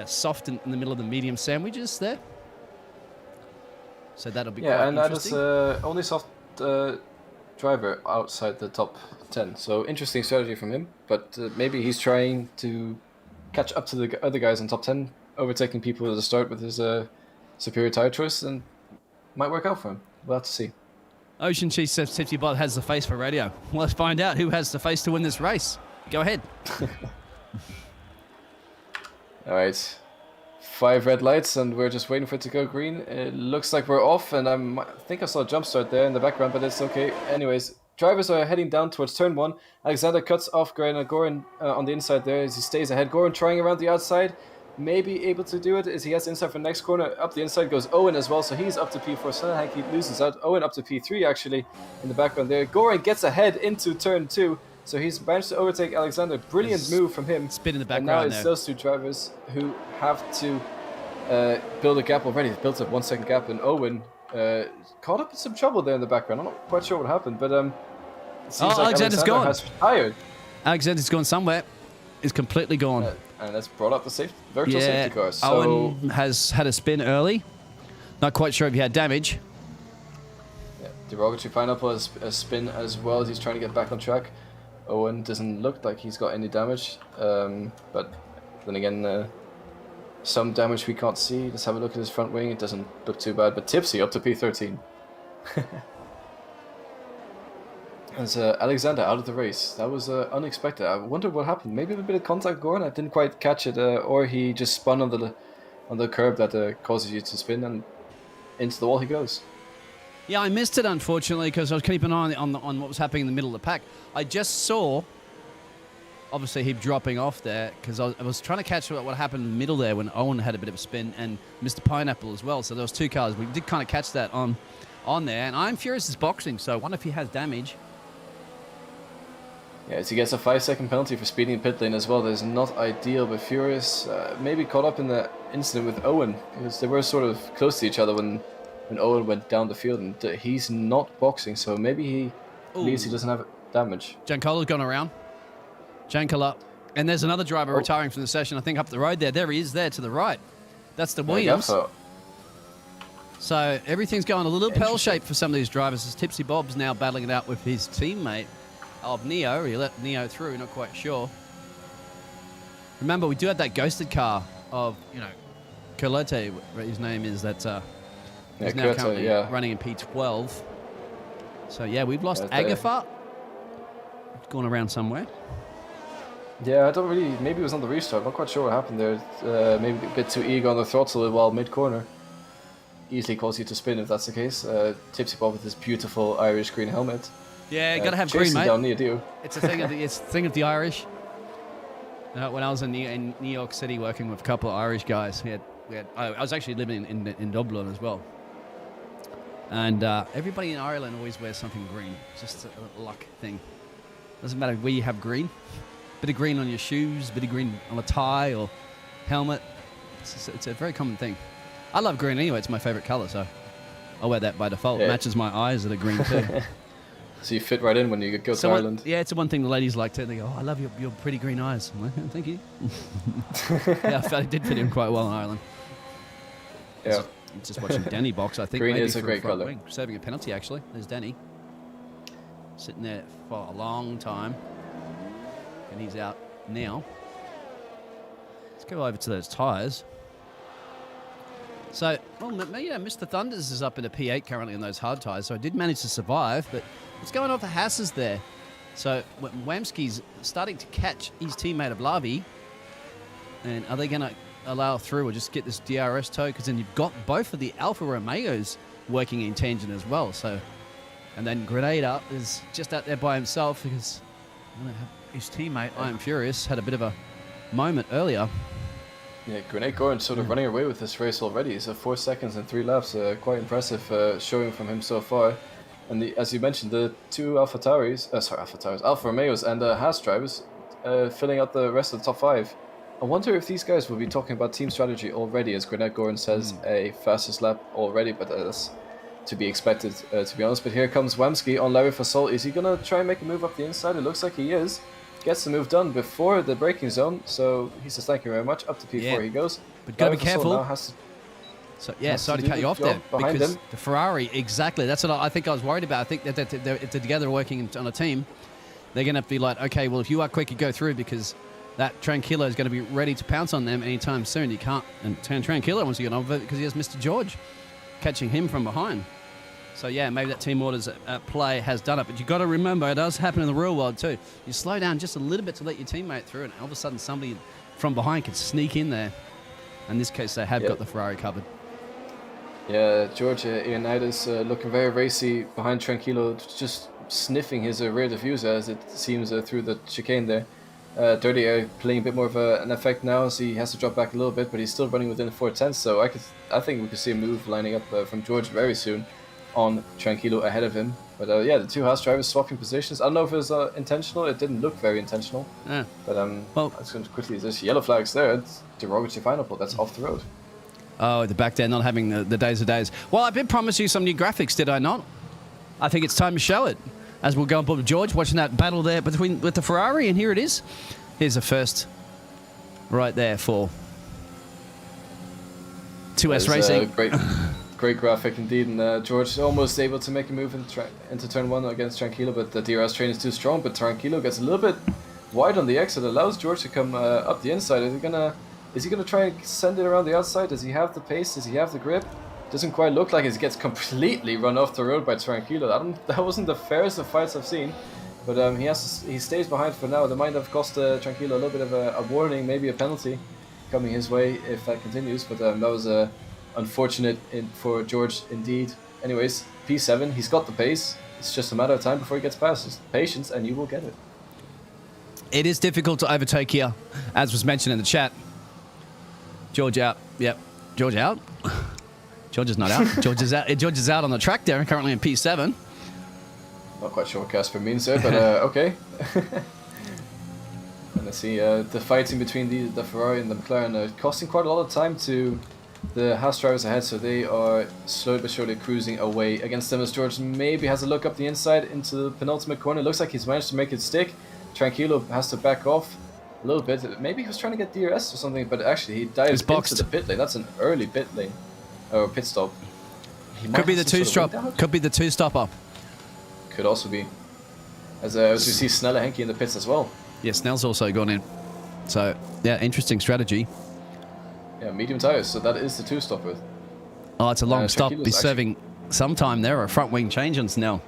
soft in the middle of the medium sandwiches there. So that'll be quite interesting. Yeah, and that is only soft driver outside the top 10. So interesting strategy from him, but maybe he's trying to catch up to the other guys in top 10, overtaking people at the start with his superior tire choice, and might work out for him. We'll have to see. Ocean Chief says Tipsy Bot has the face for radio. Well, let's find out who has the face to win this race. Go ahead. All right. 5 red lights, and we're just waiting for it to go green. It looks like we're off, and I think I saw a jump start there in the background, but it's okay. Anyways, drivers are heading down towards turn 1. Alexander cuts off Goran on the inside there as he stays ahead. Goran trying around the outside, maybe able to do it as he has inside for the next corner. Up the inside goes Owen as well, so he's up to P4. Sanahanki loses out. Owen up to P3 actually in the background there. Goran gets ahead into turn 2, so he's managed to overtake Alexander. Brilliant move from him. Spin in the background. And now it's those two drivers who have to build a gap already. They've built up 1 second gap, and Owen caught up in some trouble there in the background. I'm not quite sure what happened, but it seems like Alexander's gone. has retired. Alexander's gone somewhere. He's completely gone. And that's brought up the virtual safety car. So Owen has had a spin early. Not quite sure if he had damage. Yeah, derogatory pineapple has a spin as well as he's trying to get back on track. Owen doesn't look like he's got any damage, but then again, some damage we can't see. Let's have a look at his front wing. It doesn't look too bad, but Tipsy up to P13. As Alexander out of the race. That was unexpected. I wonder what happened. Maybe a bit of contact, Goran. I didn't quite catch it, or he just spun on the curb that causes you to spin, and into the wall he goes. Yeah, I missed it unfortunately because I was keeping an eye on what was happening in the middle of the pack. I just saw, obviously, him dropping off there because I was trying to catch what happened in the middle there when Owen had a bit of a spin and Mr. Pineapple as well. So there was 2 cars. We did kind of catch that on there, and I'm Furious is boxing, so I wonder if he has damage. Yeah, as he gets a 5-second penalty for speeding in pit lane as well. That is not ideal, but Furious maybe caught up in the incident with Owen because they were sort of close to each other when Owen went down the field, and he's not boxing, so maybe at least he doesn't have damage. Giancolo's gone around. Giancola. And there's another driver retiring from the session, I think up the road there. There he is there to the right. That's the Williams. So everything's going a little pear-shaped for some of these drivers as Tipsy Bob's now battling it out with his teammate of Neo. He let Neo through, not quite sure. Remember, we do have that ghosted car of, Colette, his name is, that he's now currently running in P12. So, yeah, we've lost Agatha. Gone around somewhere. Yeah, I don't really... Maybe it was on the restart. I'm not quite sure what happened there. Maybe a bit too eager on the throttle while mid-corner. Easily causes you to spin if that's the case. Tipsy Bob with his beautiful Irish green helmet. Yeah, got to have green, mate. Down near you. It's a thing of the Irish. When I was in New York City working with a couple of Irish guys, I was actually living in Dublin as well. And everybody in Ireland always wears something green. Just a luck thing. Doesn't matter where you have green. Bit of green on your shoes, bit of green on a tie or helmet. It's a very common thing. I love green anyway. It's my favorite color, so I wear that by default. Yeah. It matches my eyes that are green too. So you fit right in when you go to Ireland. Yeah, it's the one thing the ladies like too. They go, "Oh, I love your pretty green eyes." I'm like, "Thank you." Yeah, I did fit in quite well in Ireland. Yeah. Just watching Danny box, I think. Green maybe is a for great front colour. wing. Serving a penalty, actually. There's Danny. Sitting there for a long time. And he's out now. Let's go over to those tyres. So, well, yeah, Mr. Thunders is up in a P8 currently on those hard tyres, so I did manage to survive, but what's going on for Haas's there? So, Wamski's starting to catch his teammate Ablavi, and are they going to allow through or just get this DRS tow? Because then you've got both of the Alfa Romeos working in tangent as well, so... And then Grenada is just out there by himself because his teammate, I Am Furious, had a bit of a moment earlier. Yeah, Grenade Goran sort of running away with this race already. So 4 seconds and 3 laps, quite impressive showing from him so far. And as you mentioned, the two Alfa Romeos and Haas drivers filling out the rest of the top 5. I wonder if these guys will be talking about team strategy already, as Grenade Goran says, a fastest lap already, but that's to be expected, to be honest. But here comes Wamski on Larry Fasol. Is he going to try and make a move up the inside? It looks like he is. Gets the move done before the braking zone, so he says thank you very much. Up to P4 he goes. But gotta be careful. Now has to, so yeah, sorry to cut you off there, because the Ferrari, exactly. That's what I think I was worried about. I think that if they're together working on a team, they're going to be like, okay, well, if you are quick, you go through, because that Tranquillo is going to be ready to pounce on them anytime soon. You can't, and Tranquillo wants to get over it because he has Mr. George catching him from behind. So yeah, maybe that team orders play has done it, but you got to remember it does happen in the real world too. You slow down just a little bit to let your teammate through, and all of a sudden somebody from behind can sneak in there. In this case, they have got the Ferrari covered. Yeah, George Ioannidis looking very racy behind Tranquillo, just sniffing his rear diffuser as it seems through the chicane there. Dirty Air playing a bit more of an effect now, so he has to drop back a little bit, but he's still running within 4/10. So I think we could see a move lining up from George very soon on Tranquillo ahead of him. But yeah, the two Haas drivers swapping positions. I don't know if it was intentional. It didn't look very intentional. Yeah. But well, it's going to quickly. There's yellow flags there. It's derogatory final pull. That's off the road. Oh, the back there not having the days of days. Well, I did promise you some new graphics, did I not? I think it's time to show it. As we'll go on board with George, watching that battle there with the Ferrari, and here it is. Here's the first right there for 2S Racing. Great graphic indeed, and George almost able to make a move into turn 1 against Tranquillo, but the DRS train is too strong, but Tranquillo gets a little bit wide on the exit, allows George to come up the inside. Is he gonna try and send it around the outside? Does he have the pace? Does he have the grip? Doesn't quite look like it. Gets completely run off the road by Tranquillo. That wasn't the fairest of fights I've seen, but he stays behind for now. That might have cost Tranquillo a little bit of a warning, maybe a penalty coming his way if that continues, but that was unfortunate for George indeed. Anyways, P7, he's got the pace. It's just a matter of time before he gets past. Just patience and you will get it. It is difficult to overtake here, as was mentioned in the chat. George out. Yep. George out? George is not out. George is out. George is out on the track there, currently in P7. Not quite sure what Casper means there, but okay. And I see the fighting between the Ferrari and the McLaren costing quite a lot of time to the Haas drivers ahead, so they are slowly but surely cruising away against them as George maybe has a look up the inside into the penultimate corner. Looks like he's managed to make it stick. Tranquillo has to back off a little bit. Maybe he was trying to get DRS or something, but actually he dives into the pit lane. That's an early pit lane, or pit stop. Could be the two-stop. Could be the two-stopper. Could also be. As we see Snella Henke in the pits as well. Yeah, Snell's also gone in. So, yeah, interesting strategy. Yeah, medium tires, so that is the two-stopper. Oh, it's a long stop. He's serving some time there, or a front wing change on Snell.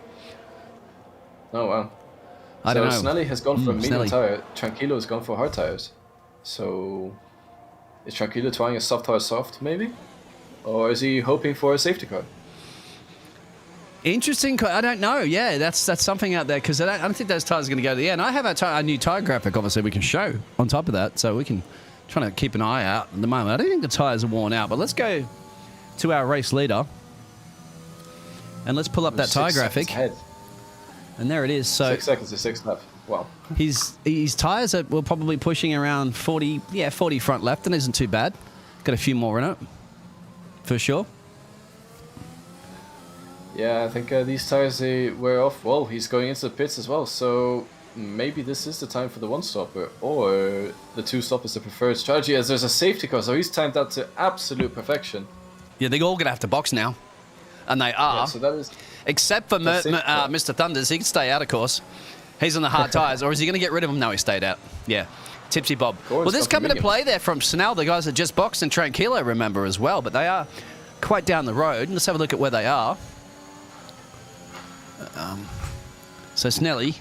Oh, wow. I don't know. Snelly has gone for a medium Snelly. tire. Tranquillo has gone for hard tires. So, is Tranquillo trying a soft tire soft, maybe? Or is he hoping for a safety car? Interesting. I don't know. Yeah, that's something out there because I don't think those tires are going to go to the end. I have a new tire graphic, obviously, we can show on top of that, so we can try to keep an eye out at the moment. I don't think the tires are worn out, but let's go to our race leader and let's pull up that tire graphic. And there it is. So 6 seconds to 6 left. Wow. His tires were probably pushing around 40 front left, and isn't too bad. Got a few more in it, for sure. Yeah, I think these tires, they wear off. Well, he's going into the pits as well, so maybe this is the time for the one-stopper, or the two-stop is the preferred strategy, as there's a safety car, so he's timed that to absolute perfection. Yeah, they're all going to have to box now, and they are. Yeah, so that is... Except for Mr. Thunders, he can stay out, of course. He's on the hard tires, or is he going to get rid of them? No, he stayed out. Yeah, Tipsy Bob. Well, this coming to play there from Snell, the guys that just boxed, and Tranquilo, remember, as well, but they are quite down the road. Let's have a look at where they are. So Snelly,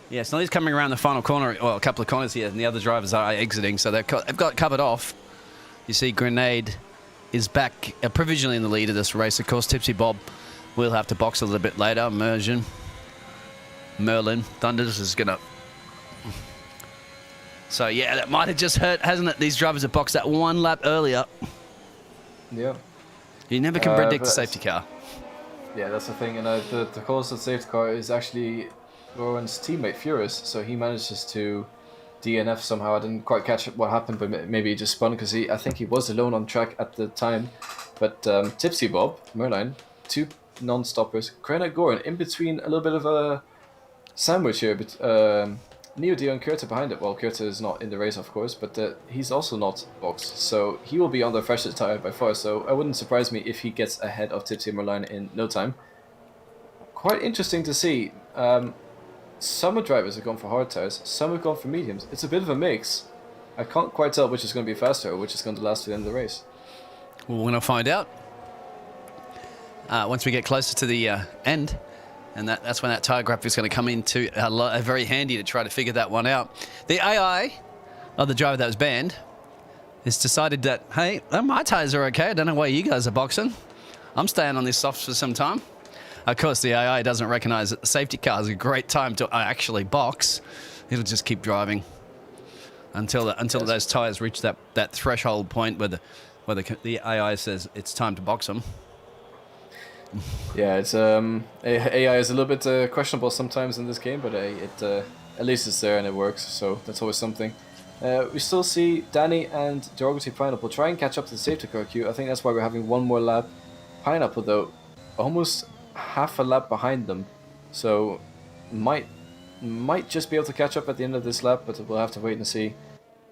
yeah, Snelly's coming around the final corner, well, a couple of corners here, and the other drivers are exiting, so they've got covered off. You see Grenade is back provisionally in the lead of this race. Of course, Tipsy Bob will have to box a little bit later. Merlin, Thunders is going to... So, yeah, that might have just hurt, hasn't it? These drivers have boxed that one lap earlier. Yeah. You never can predict the safety car. Yeah, that's the thing, and the closest safety car is actually Rowan's teammate, Furious, so he manages to DNF somehow. I didn't quite catch what happened, but maybe he just spun, because I think he was alone on track at the time. But Tipsy Bob, Merlin, 2 non-stoppers, Grenade Goran, in between a little bit of a sandwich here, but Neo Dio and Kurta behind it. Well, Kurta is not in the race, of course, but he's also not boxed, so he will be on the freshest tire by far, so I wouldn't surprise me if he gets ahead of Tipsy and Merlin in no time. Quite interesting to see. Some drivers have gone for hard tires, some have gone for mediums. It's a bit of a mix. I can't quite tell which is going to be faster or which is going to last to the end of the race. Well, we're going to find out once we get closer to the end. And that's when that tire graphic is going to come into very handy to try to figure that one out. The AI of the driver that was banned has decided that, hey, my tires are okay. I don't know why you guys are boxing. I'm staying on this soft for some time. Of course, the AI doesn't recognize that the safety car is a great time to actually box. It'll just keep driving until those tires reach that threshold point where the AI says it's time to box them. Yeah, it's AI is a little bit questionable sometimes in this game, but at least it's there and it works, so that's always something. We still see Danny and Derogatory Pineapple try and catch up to the safety car queue. I think that's why we're having one more lap. Pineapple, though, almost half a lap behind them, so might just be able to catch up at the end of this lap, but we'll have to wait and see.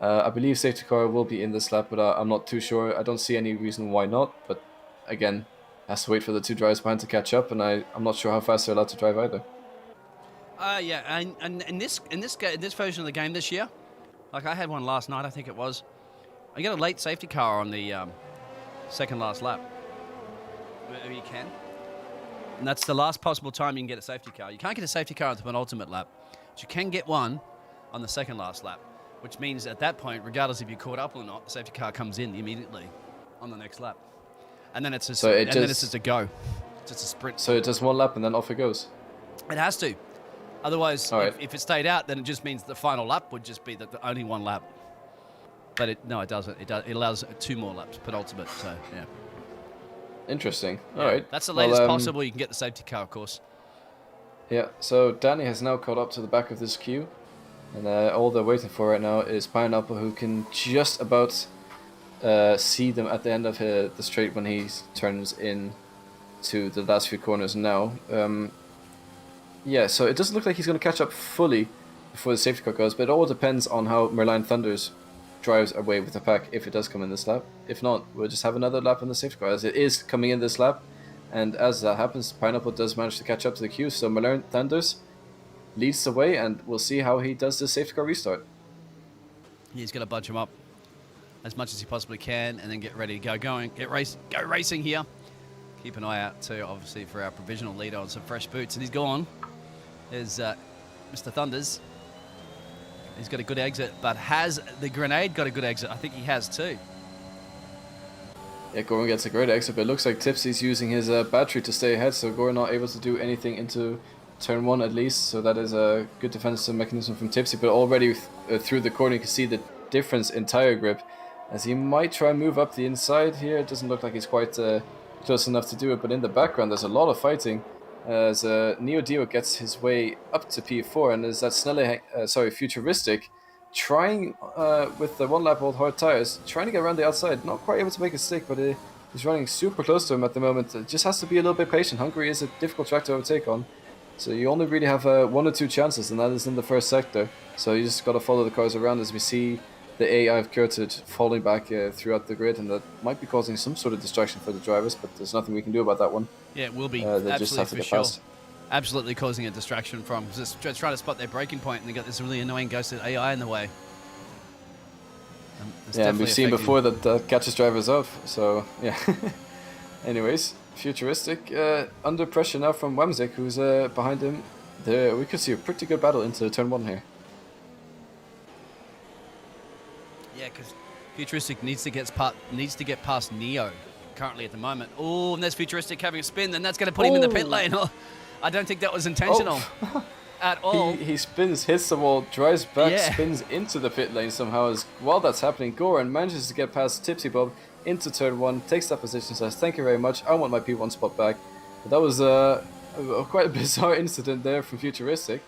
I believe safety car will be in this lap, but I'm not too sure. I don't see any reason why not, but again, has to wait for the 2 drivers behind to catch up, and I'm not sure how fast they're allowed to drive either. Yeah, and in this version of the game this year, like I had one last night, I think it was. I got a late safety car on the second last lap. You can, and that's the last possible time you can get a safety car. You can't get a safety car on the penultimate lap, but you can get one on the second last lap, which means at that point, regardless if you're caught up or not, the safety car comes in immediately on the next lap. And then it's just, then it's just a go. It's just a sprint. So it does one lap and then off it goes? It has to. Otherwise, if it stayed out, then it just means the final lap would just be the only one lap. But it doesn't. It allows 2 more laps, penultimate, so yeah. Interesting. Yeah. All right. That's the latest possible you can get the safety car, of course. Yeah, so Danny has now caught up to the back of this queue. And all they're waiting for right now is Pineapple, who can just about... see them at the end of the straight when he turns in to the last few corners now. Yeah, so it doesn't look like he's going to catch up fully before the safety car goes, but it all depends on how Merlin Thunders drives away with the pack if it does come in this lap. If not, we'll just have another lap in the safety car, as it is coming in this lap, and as that happens, Pineapple does manage to catch up to the queue, so Merlin Thunders leads the way, and we'll see how he does the safety car restart. He's going to budge him up as much as he possibly can, and then get ready to go racing here. Keep an eye out too, obviously, for our provisional leader on some fresh boots, and he's gone. There's Mr. Thunders. He's got a good exit, but has the Grenade got a good exit? I think he has too. Yeah, Goran gets a great exit, but it looks like Tipsy's using his battery to stay ahead, so Goran not able to do anything into turn 1 at least, so that is a good defensive mechanism from Tipsy, but already through the corner you can see the difference in tire grip, as he might try and move up the inside here. It doesn't look like he's quite close enough to do it, but in the background there's a lot of fighting, as Neo Dio gets his way up to P4, and as that Futuristic trying with the one lap old hard tires, trying to get around the outside, not quite able to make a stick, but he's running super close to him at the moment. It just has to be a little bit patient. Hungary is a difficult track to overtake on, so you only really have 1 or 2 chances, and that is in the first sector. So you just got to follow the cars around, as we see the AI of Kurted falling back throughout the grid, and that might be causing some sort of distraction for the drivers, but there's nothing we can do about that one. Yeah, it will be. They just have to get past. Absolutely causing a distraction from just trying to spot their breaking point, and they got this really annoying ghosted AI in the way. Yeah, and we've seen before that catches drivers up, so yeah. Anyways, Futuristic under pressure now from Wamzik, who's behind him. We could see a pretty good battle into turn 1 here. Yeah, because Futuristic needs to get past Neo currently at the moment. Oh, and there's Futuristic having a spin, and that's going to put him in the pit lane. Oh, I don't think that was intentional at all. He spins, hits the wall, drives back, spins into the pit lane somehow. As while that's happening, Goran manages to get past Tipsy Bob into turn 1, takes that position, says, "Thank you very much, I want my P1 spot back." But that was quite a bizarre incident there from Futuristic.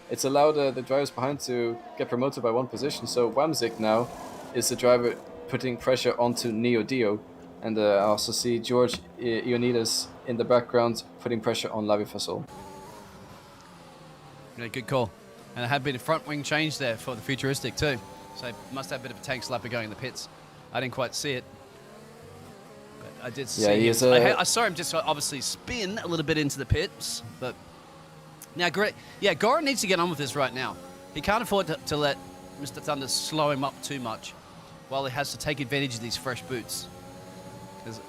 It's allowed the drivers behind to get promoted by 1 position, so Wamzik now is the driver putting pressure onto Neo Dio. And I also see George Ioannidis in the background putting pressure on Lavi Fasol. Yeah, good call. And it had been a front wing change there for the Futuristic too. So must have a bit of a tank slapper going in the pits. I didn't quite see it. But I did see him. I saw him just obviously spin a little bit into the pits. But now, Goran needs to get on with this right now. He can't afford to let Mr. Thunder slow him up too much while he has to take advantage of these fresh boots.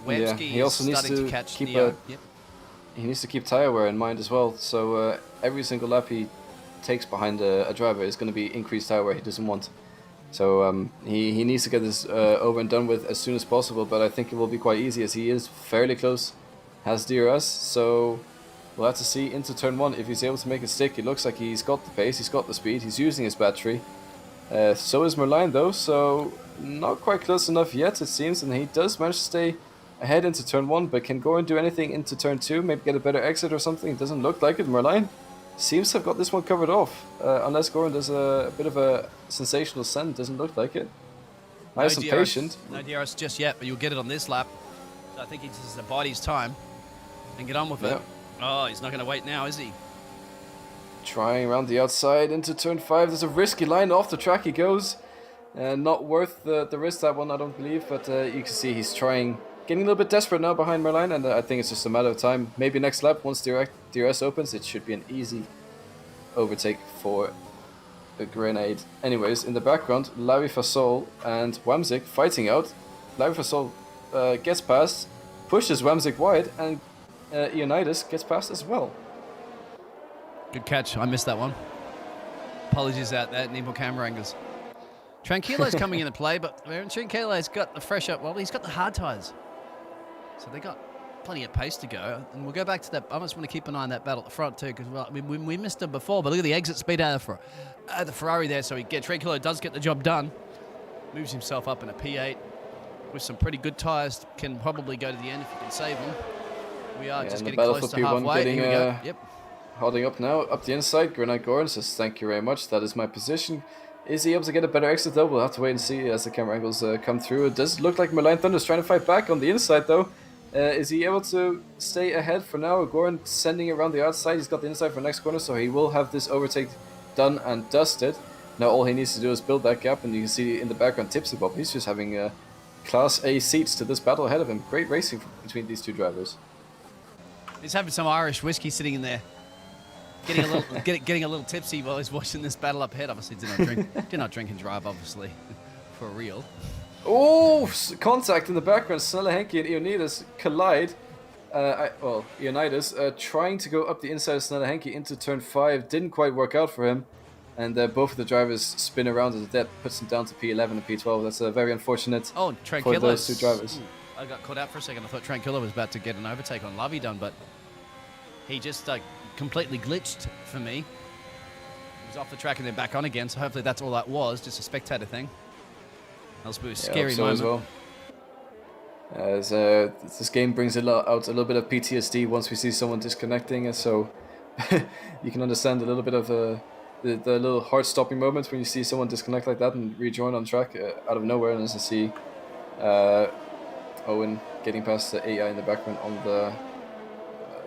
Yeah, he also needs to catch keep Neo. he needs to keep tire wear in mind as well. So every single lap he takes behind a driver is going to be increased tire wear he doesn't want. So he needs to get this over and done with as soon as possible. But I think it will be quite easy, as he is fairly close, has DRS. So we'll have to see into turn 1 if he's able to make it stick. It looks like he's got the pace, he's got the speed, he's using his battery. So is Merlijn though, so not quite close enough yet it seems, and he does manage to stay ahead into turn 1, but can Goran do anything into turn 2, maybe get a better exit or something? It doesn't look like it. Merlijn seems to have got this one covered off, unless Goran does a bit of a sensational send. Doesn't look like it. Nice and patient. No DRS just yet, but you'll get it on this lap. So I think he just has to bide his time and get on with it. Oh, he's not going to wait now, is he? Trying around the outside into turn 5. There's a risky line, off the track he goes. Not worth the risk, that one, I don't believe, but you can see he's trying, getting a little bit desperate now behind Merlijn, and I think it's just a matter of time. Maybe next lap, once DRS opens, it should be an easy overtake for a Grenade. Anyways, in the background, Lavi Fasol and Wamzik fighting out. Lavi Fasol gets past, pushes Wamzik wide, and Ioannidis gets past as well. Good catch. I missed that one. Apologies out there. Need more camera angles. Tranquilo's coming into play, but Tranquilo's got the fresh up. Well, he's got the hard tires. So they got plenty of pace to go. And we'll go back to that. I just want to keep an eye on that battle at the front too, because well, I mean, we missed him before, but look at the exit speed out of the Ferrari there. So Tranquilo does get the job done. Moves himself up in a P8 with some pretty good tires. Can probably go to the end if you can save them. We are just getting close to halfway. Here we go. Yep. Holding up now, up the inside. Grenade Goran says, "Thank you very much. That is my position." Is he able to get a better exit though? We'll have to wait and see as the camera angles come through. It does look like Merlijn Thunder is trying to fight back on the inside though. Is he able to stay ahead for now? Goran sending it around the outside. He's got the inside for next corner, so he will have this overtake done and dusted. Now all he needs to do is build that gap, and you can see in the background Tipsy Bob. He's just having Class A seats to this battle ahead of him. Great racing between these two drivers. He's having some Irish whiskey sitting in there. Getting a little tipsy while he's watching this battle up ahead. Obviously did not drink and drive, obviously, for real. Oh, contact in the background. Snellehenki and Ioannidis collide. Ioannidis trying to go up the inside of Snellehenki into turn 5. Didn't quite work out for him. And both of the drivers spin around, and that puts him down to P11 and P12. That's very unfortunate for those two drivers. I got caught out for a second. I thought Tranquillo was about to get an overtake on Lovey done, but he just completely glitched for me. He was off the track and then back on again, so hopefully that's all that was, just a spectator thing. That was a scary moment. As well. As this game brings out a little bit of PTSD once we see someone disconnecting, and so you can understand a little bit of the little heart-stopping moments when you see someone disconnect like that and rejoin on track out of nowhere, and as I see Owen getting past the AI in the background on the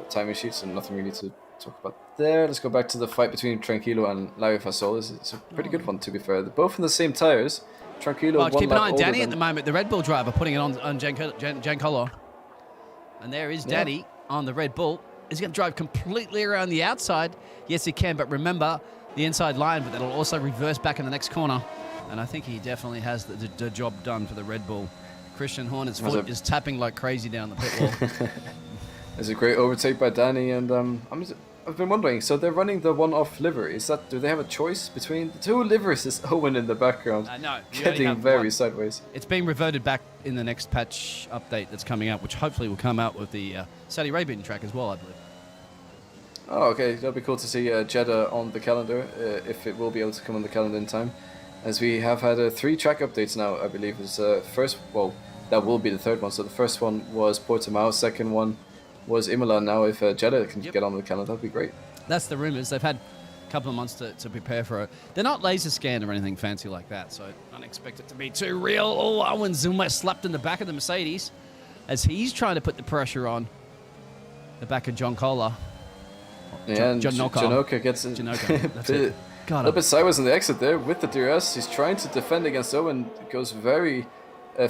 timing sheet, so nothing really to talk about there. Let's go back to the fight between Tranquillo and Larry Fasol. It's a pretty good one, to be fair. They're both in the same tires. Tranquillo, well, keep an eye on Danny at the moment, the Red Bull driver, putting it on Giancarlo. And there is Danny on the Red Bull. Is he going to drive completely around the outside? Yes, he can, but remember the inside line, but that'll also reverse back in the next corner. And I think he definitely has the job done for the Red Bull. Christian Horner's foot is tapping like crazy down the pit wall. There's a great overtake by Danny, and I've been wondering, so they're running the one-off livery. Do they have a choice between the two liveries? Is Owen in the background? No. Getting very sideways. It's being reverted back in the next patch update that's coming out, which hopefully will come out with the Saudi Arabian track as well, I believe. Oh, okay. That'll be cool to see Jeddah on the calendar, if it will be able to come on the calendar in time. As we have had 3 track updates now, I believe. Is that will be the third one. So the first one was Portimao, second one was Imola. Now if Jeddah can get on the calendar, that'd be great. That's the rumours. They've had a couple of months to prepare for it. They're not laser scanned or anything fancy like that, so I don't expect it to be too real. Oh, Owen's almost slapped in the back of the Mercedes as he's trying to put the pressure on the back of John Kohler. Yeah, and Janoka gets it. That's it. A little bit sideways on the exit there with the DRS. He's trying to defend against Owen. Goes very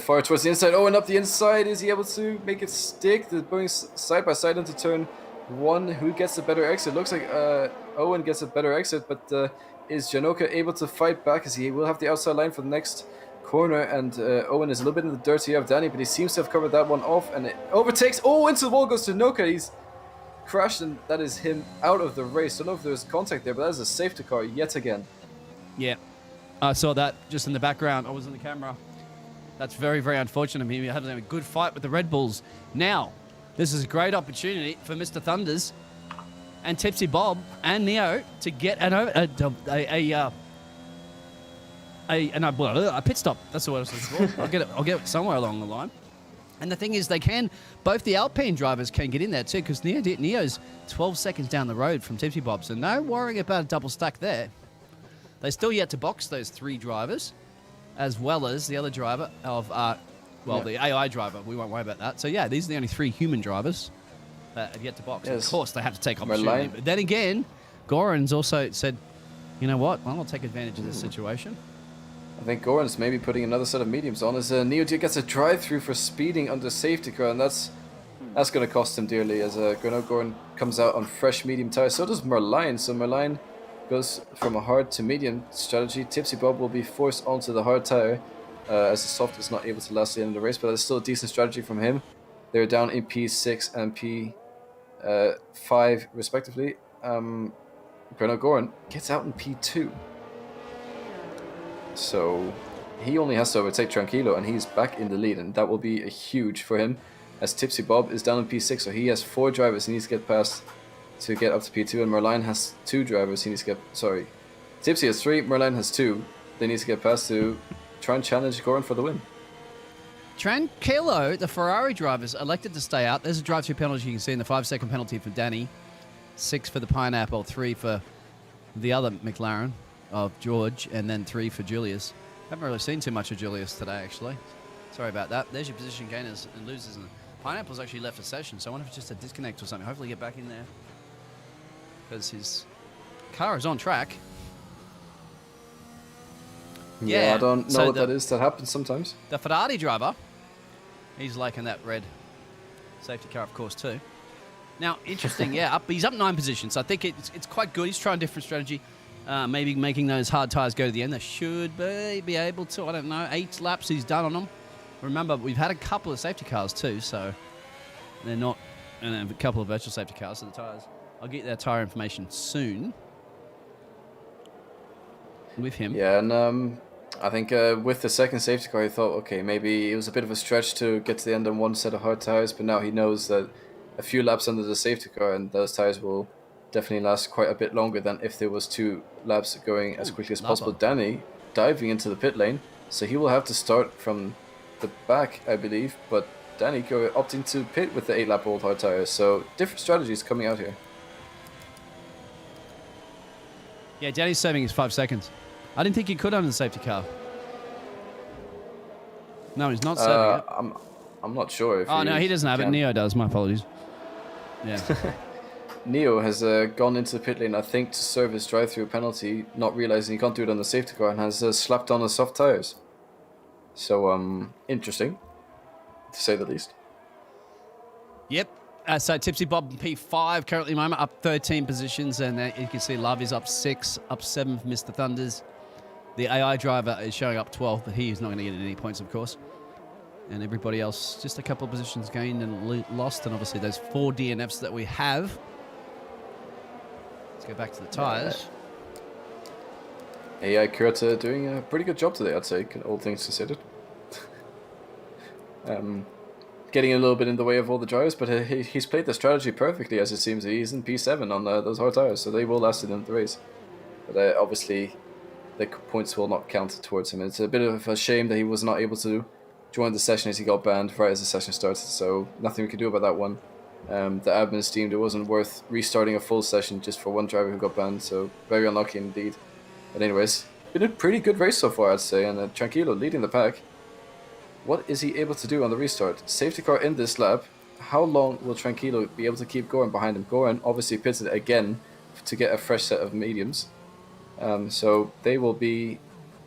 far towards the inside. Owen up the inside. Is he able to make it stick? They're going side by side into turn 1. Who gets the better exit? Looks like Owen gets a better exit, but is Janoka able to fight back as he will have the outside line for the next corner? And Owen is a little bit in the dirt here of Danny, but he seems to have covered that one off, and it overtakes. Oh, into the wall goes Janoka. He's crashed, and that is him out of the race. I don't know if there was contact there, but that is a safety car yet again. Yeah, I saw that just in the background. I was in the camera. That's very, very unfortunate. I mean, we had a good fight with the Red Bulls. Now, this is a great opportunity for Mr. Thunders and Tipsy Bob and Neo to get a pit stop. That's the word I was looking for. I'll get it somewhere along the line. And the thing is, both the Alpine drivers can get in there too, because Neo's 12 seconds down the road from Tipsy Bob, so no worrying about a double stack there. They still yet to box those 3 drivers, as well as the other driver of, the AI driver. We won't worry about that. So yeah, these are the only 3 human drivers that have yet to box. Yes. Of course, they have to take opportunity. But then again, Goran's also said, you know what, I'll take advantage of this situation. I think Goran's maybe putting another set of mediums on as Neo gets a drive-through for speeding under safety car, and that's going to cost him dearly as Goran comes out on fresh medium tires. So does Merlion. So Merlion goes from a hard to medium strategy. Tipsy Bob will be forced onto the hard tire as the soft is not able to last the end of the race, but it's still a decent strategy from him. They're down in P6 and P5 respectively. Goran gets out in P2. So he only has to overtake Tranquillo, and he's back in the lead, and that will be a huge for him, as Tipsy Bob is down in P6, so he has 4 drivers he needs to get past to get up to P2, and Merlion has 2 drivers he needs to get, Tipsy has 3, Merlion has 2, they need to get past to try and challenge Goran for the win. Tranquillo, the Ferrari drivers, elected to stay out. There's a drive-through penalty you can see in the 5-second penalty for Danny, 6 for the Pineapple, 3 for the other McLaren of George, and then 3 for Julius. Haven't really seen too much of Julius today, actually. Sorry about that. There's your position gainers and losers. And Pineapple's actually left the session, so I wonder if it's just a disconnect or something. Hopefully get back in there, because his car is on track. Yeah, I don't know what that is. That happens sometimes. The Ferrari driver, he's liking that red safety car, of course, too. Now, interesting, he's up 9 positions. So I think it's quite good. He's trying a different strategy. Maybe making those hard tyres go to the end. They should be able to. I don't know. 8 laps he's done on them. Remember, we've had a couple of safety cars too, so they're not. And a couple of virtual safety cars. So the tyres. I'll get that tyre information soon with him. Yeah, and I think with the second safety car, he thought, okay, maybe it was a bit of a stretch to get to the end on one set of hard tires, but now he knows that a few laps under the safety car and those tires will definitely last quite a bit longer than if there was 2 laps going as quickly as possible. Danny diving into the pit lane, so he will have to start from the back, I believe, but Danny opting to pit with the 8-lap old hard tires, so different strategies coming out here. Yeah, Danny's saving his 5 seconds. I didn't think he could under the safety car. No, he's not saving it. I'm not sure if no, he doesn't have it. Neo does. My apologies. Yeah. Neo has gone into the pit lane, I think, to serve his drive-through penalty, not realizing he can't do it on the safety car, and has slapped on the soft tires. So, interesting, to say the least. Yep. So Tipsy Bob P5 currently moment up 13 positions, and you can see Love is up 6, up 7 for Mr. Thunders. The AI driver is showing up 12, but he is not going to get any points, of course. And everybody else, just a couple of positions gained and lost, and obviously those 4 DNFs that we have. Let's go back to the tyres. AI Kurta doing a pretty good job today, I'd say, all things considered. Getting a little bit in the way of all the drivers, but he's played the strategy perfectly, as it seems. He's in P7 on those hard tires, so they will last him in the race. But obviously, the points will not count towards him. It's a bit of a shame that he was not able to join the session as he got banned right as the session started, so nothing we can do about that one. The admin's team, it wasn't worth restarting a full session just for one driver who got banned, so very unlucky indeed. But anyways, been a pretty good race so far, I'd say, and Tranquilo leading the pack. What is he able to do on the restart? Safety car in this lap. How long will Tranquilo be able to keep Goran behind him? Goran obviously pitted again to get a fresh set of mediums. So they will be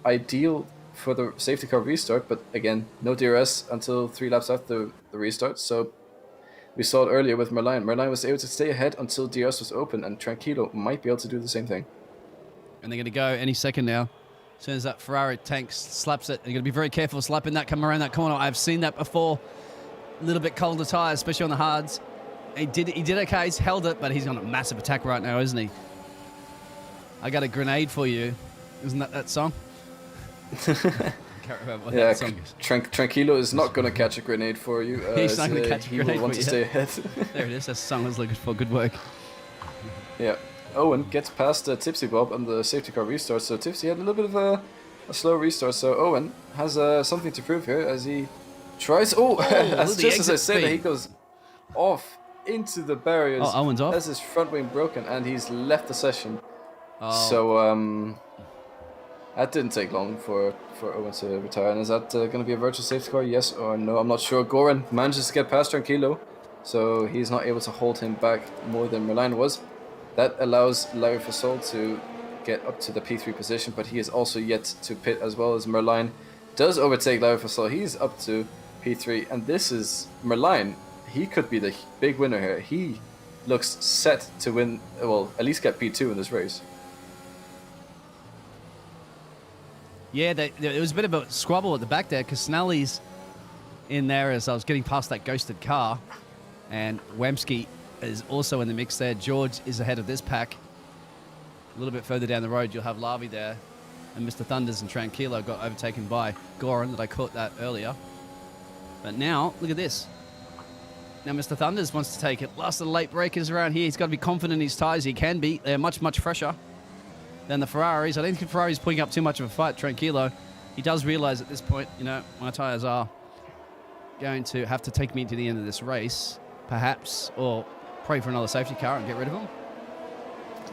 ideal for the safety car restart, but again, no DRS until 3 laps after the restart. So we saw it earlier with Merlion. Merlion was able to stay ahead until DRS was open, and Tranquilo might be able to do the same thing. And they're going to go any second now. As soon as that Ferrari tank slaps it, you're going to be very careful slapping that, come around that corner. I've seen that before. A little bit colder tyres, especially on the hards. He did okay, he's held it, but he's on a massive attack right now, isn't he? I got a grenade for you. Isn't that song? I can't remember what that song is. Tranquilo is not going to catch a grenade for you. He's not going to catch a grenade. He will want to stay ahead. There it is. That song was looking for. Good work. Yeah. Owen gets past Tipsy Bob on the safety car restart, so Tipsy had a little bit of a slow restart, so Owen has something to prove here as he tries... just as I say that, he goes off into the barriers. Oh, Owen's off? Has his front wing broken, and he's left the session. Oh. So, that didn't take long for Owen to retire, and is that going to be a virtual safety car, yes or no? I'm not sure. Goran manages to get past Tranquilo, so he's not able to hold him back more than Merlion was. That allows Larry Fasol to get up to the P3 position, but he is also yet to pit, as well as Merlion does overtake Larry Fasol. He's up to P3, and this is Merlion. He could be the big winner here. He looks set to win, well, at least get P2 in this race. Yeah, there was a bit of a squabble at the back there, because Snelly's in there as I was getting past that ghosted car, and Wemsky is also in the mix there. George is ahead of this pack. A little bit further down the road, you'll have Lavi there. And Mr. Thunders and Tranquilo got overtaken by Goran, that I caught that earlier. But now, look at this. Now Mr. Thunders wants to take it. Last of the late breakers around here. He's got to be confident in his tyres. He can be. They're much, much fresher than the Ferraris. I don't think the Ferrari's putting up too much of a fight. Tranquilo, he does realise at this point, my tyres are going to have to take me to the end of this race, perhaps, or pray for another safety car and get rid of him.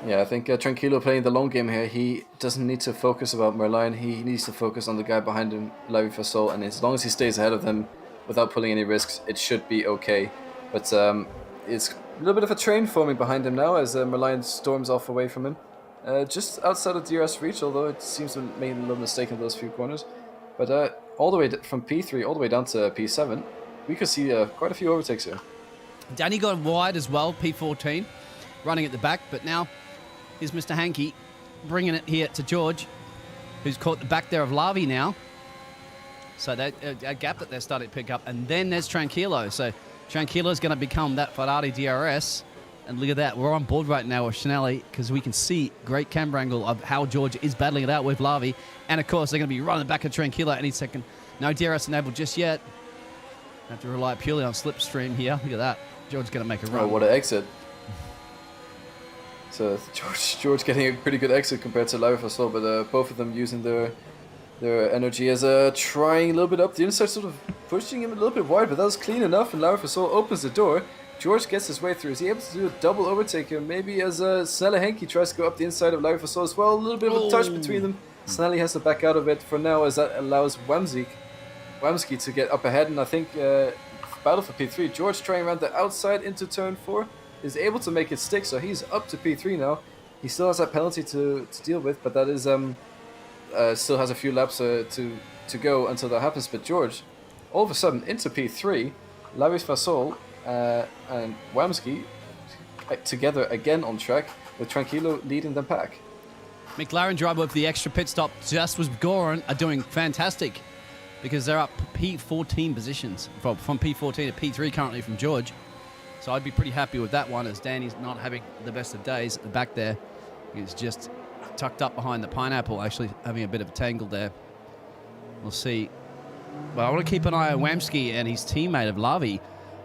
Yeah, I think Tranquilo playing the long game here. He doesn't need to focus about Merlion. He needs to focus on the guy behind him, Larry Fasol, and as long as he stays ahead of him without pulling any risks, it should be okay. But it's a little bit of a train forming behind him now as Merlion storms off away from him. Just outside of DRS reach, although it seems to have made a little mistake in those few corners. But all the way from P3 all the way down to P7, we could see quite a few overtakes here. Danny got wide as well, P14, running at the back, but now here's Mr. Hankey bringing it here to George, who's caught the back there of Lavi now. So that gap that they're starting to pick up, and then there's Tranquilo. So Tranquilo's going to become that Ferrari DRS And look at that. We're on board right now with Chanelli because we can see great camera angle of how George is battling it out with Lavi. And, of course, they're going to be running back of Tranquilo any second. No DRS enabled just yet. Have to rely purely on slipstream here. Look at that. George's going to make a run. Oh, what an exit. So George getting a pretty good exit compared to Lavi Fasol, but both of them using their energy as trying a little bit up the inside, sort of pushing him a little bit wide, but that was clean enough, and Lavi Fasol opens the door. George gets his way through. Is he able to do a double overtake here? Maybe as Snelle Henke tries to go up the inside of Lavi Fasol as well. A little bit of a touch between them. Snelle has to back out of it for now, as that allows Wamski to get up ahead, and I think battle for P3. George trying around the outside into turn 4 is able to make it stick, so he's up to P3 now. He still has that penalty to deal with, but that is still has a few laps to go until that happens. But George, all of a sudden, into P3, Lavi Fasol and Wamski together again on track, with Tranquilo leading them back. McLaren driver with the extra pit stop just was Goran are doing fantastic because they're up P14 positions from P14 to P3 currently from George. So I'd be pretty happy with that one, as Danny's not having the best of days at the back there. He's just tucked up behind the pineapple, actually having a bit of a tangle there. We'll see. But I want to keep an eye on Wamski and his teammate of Lavi.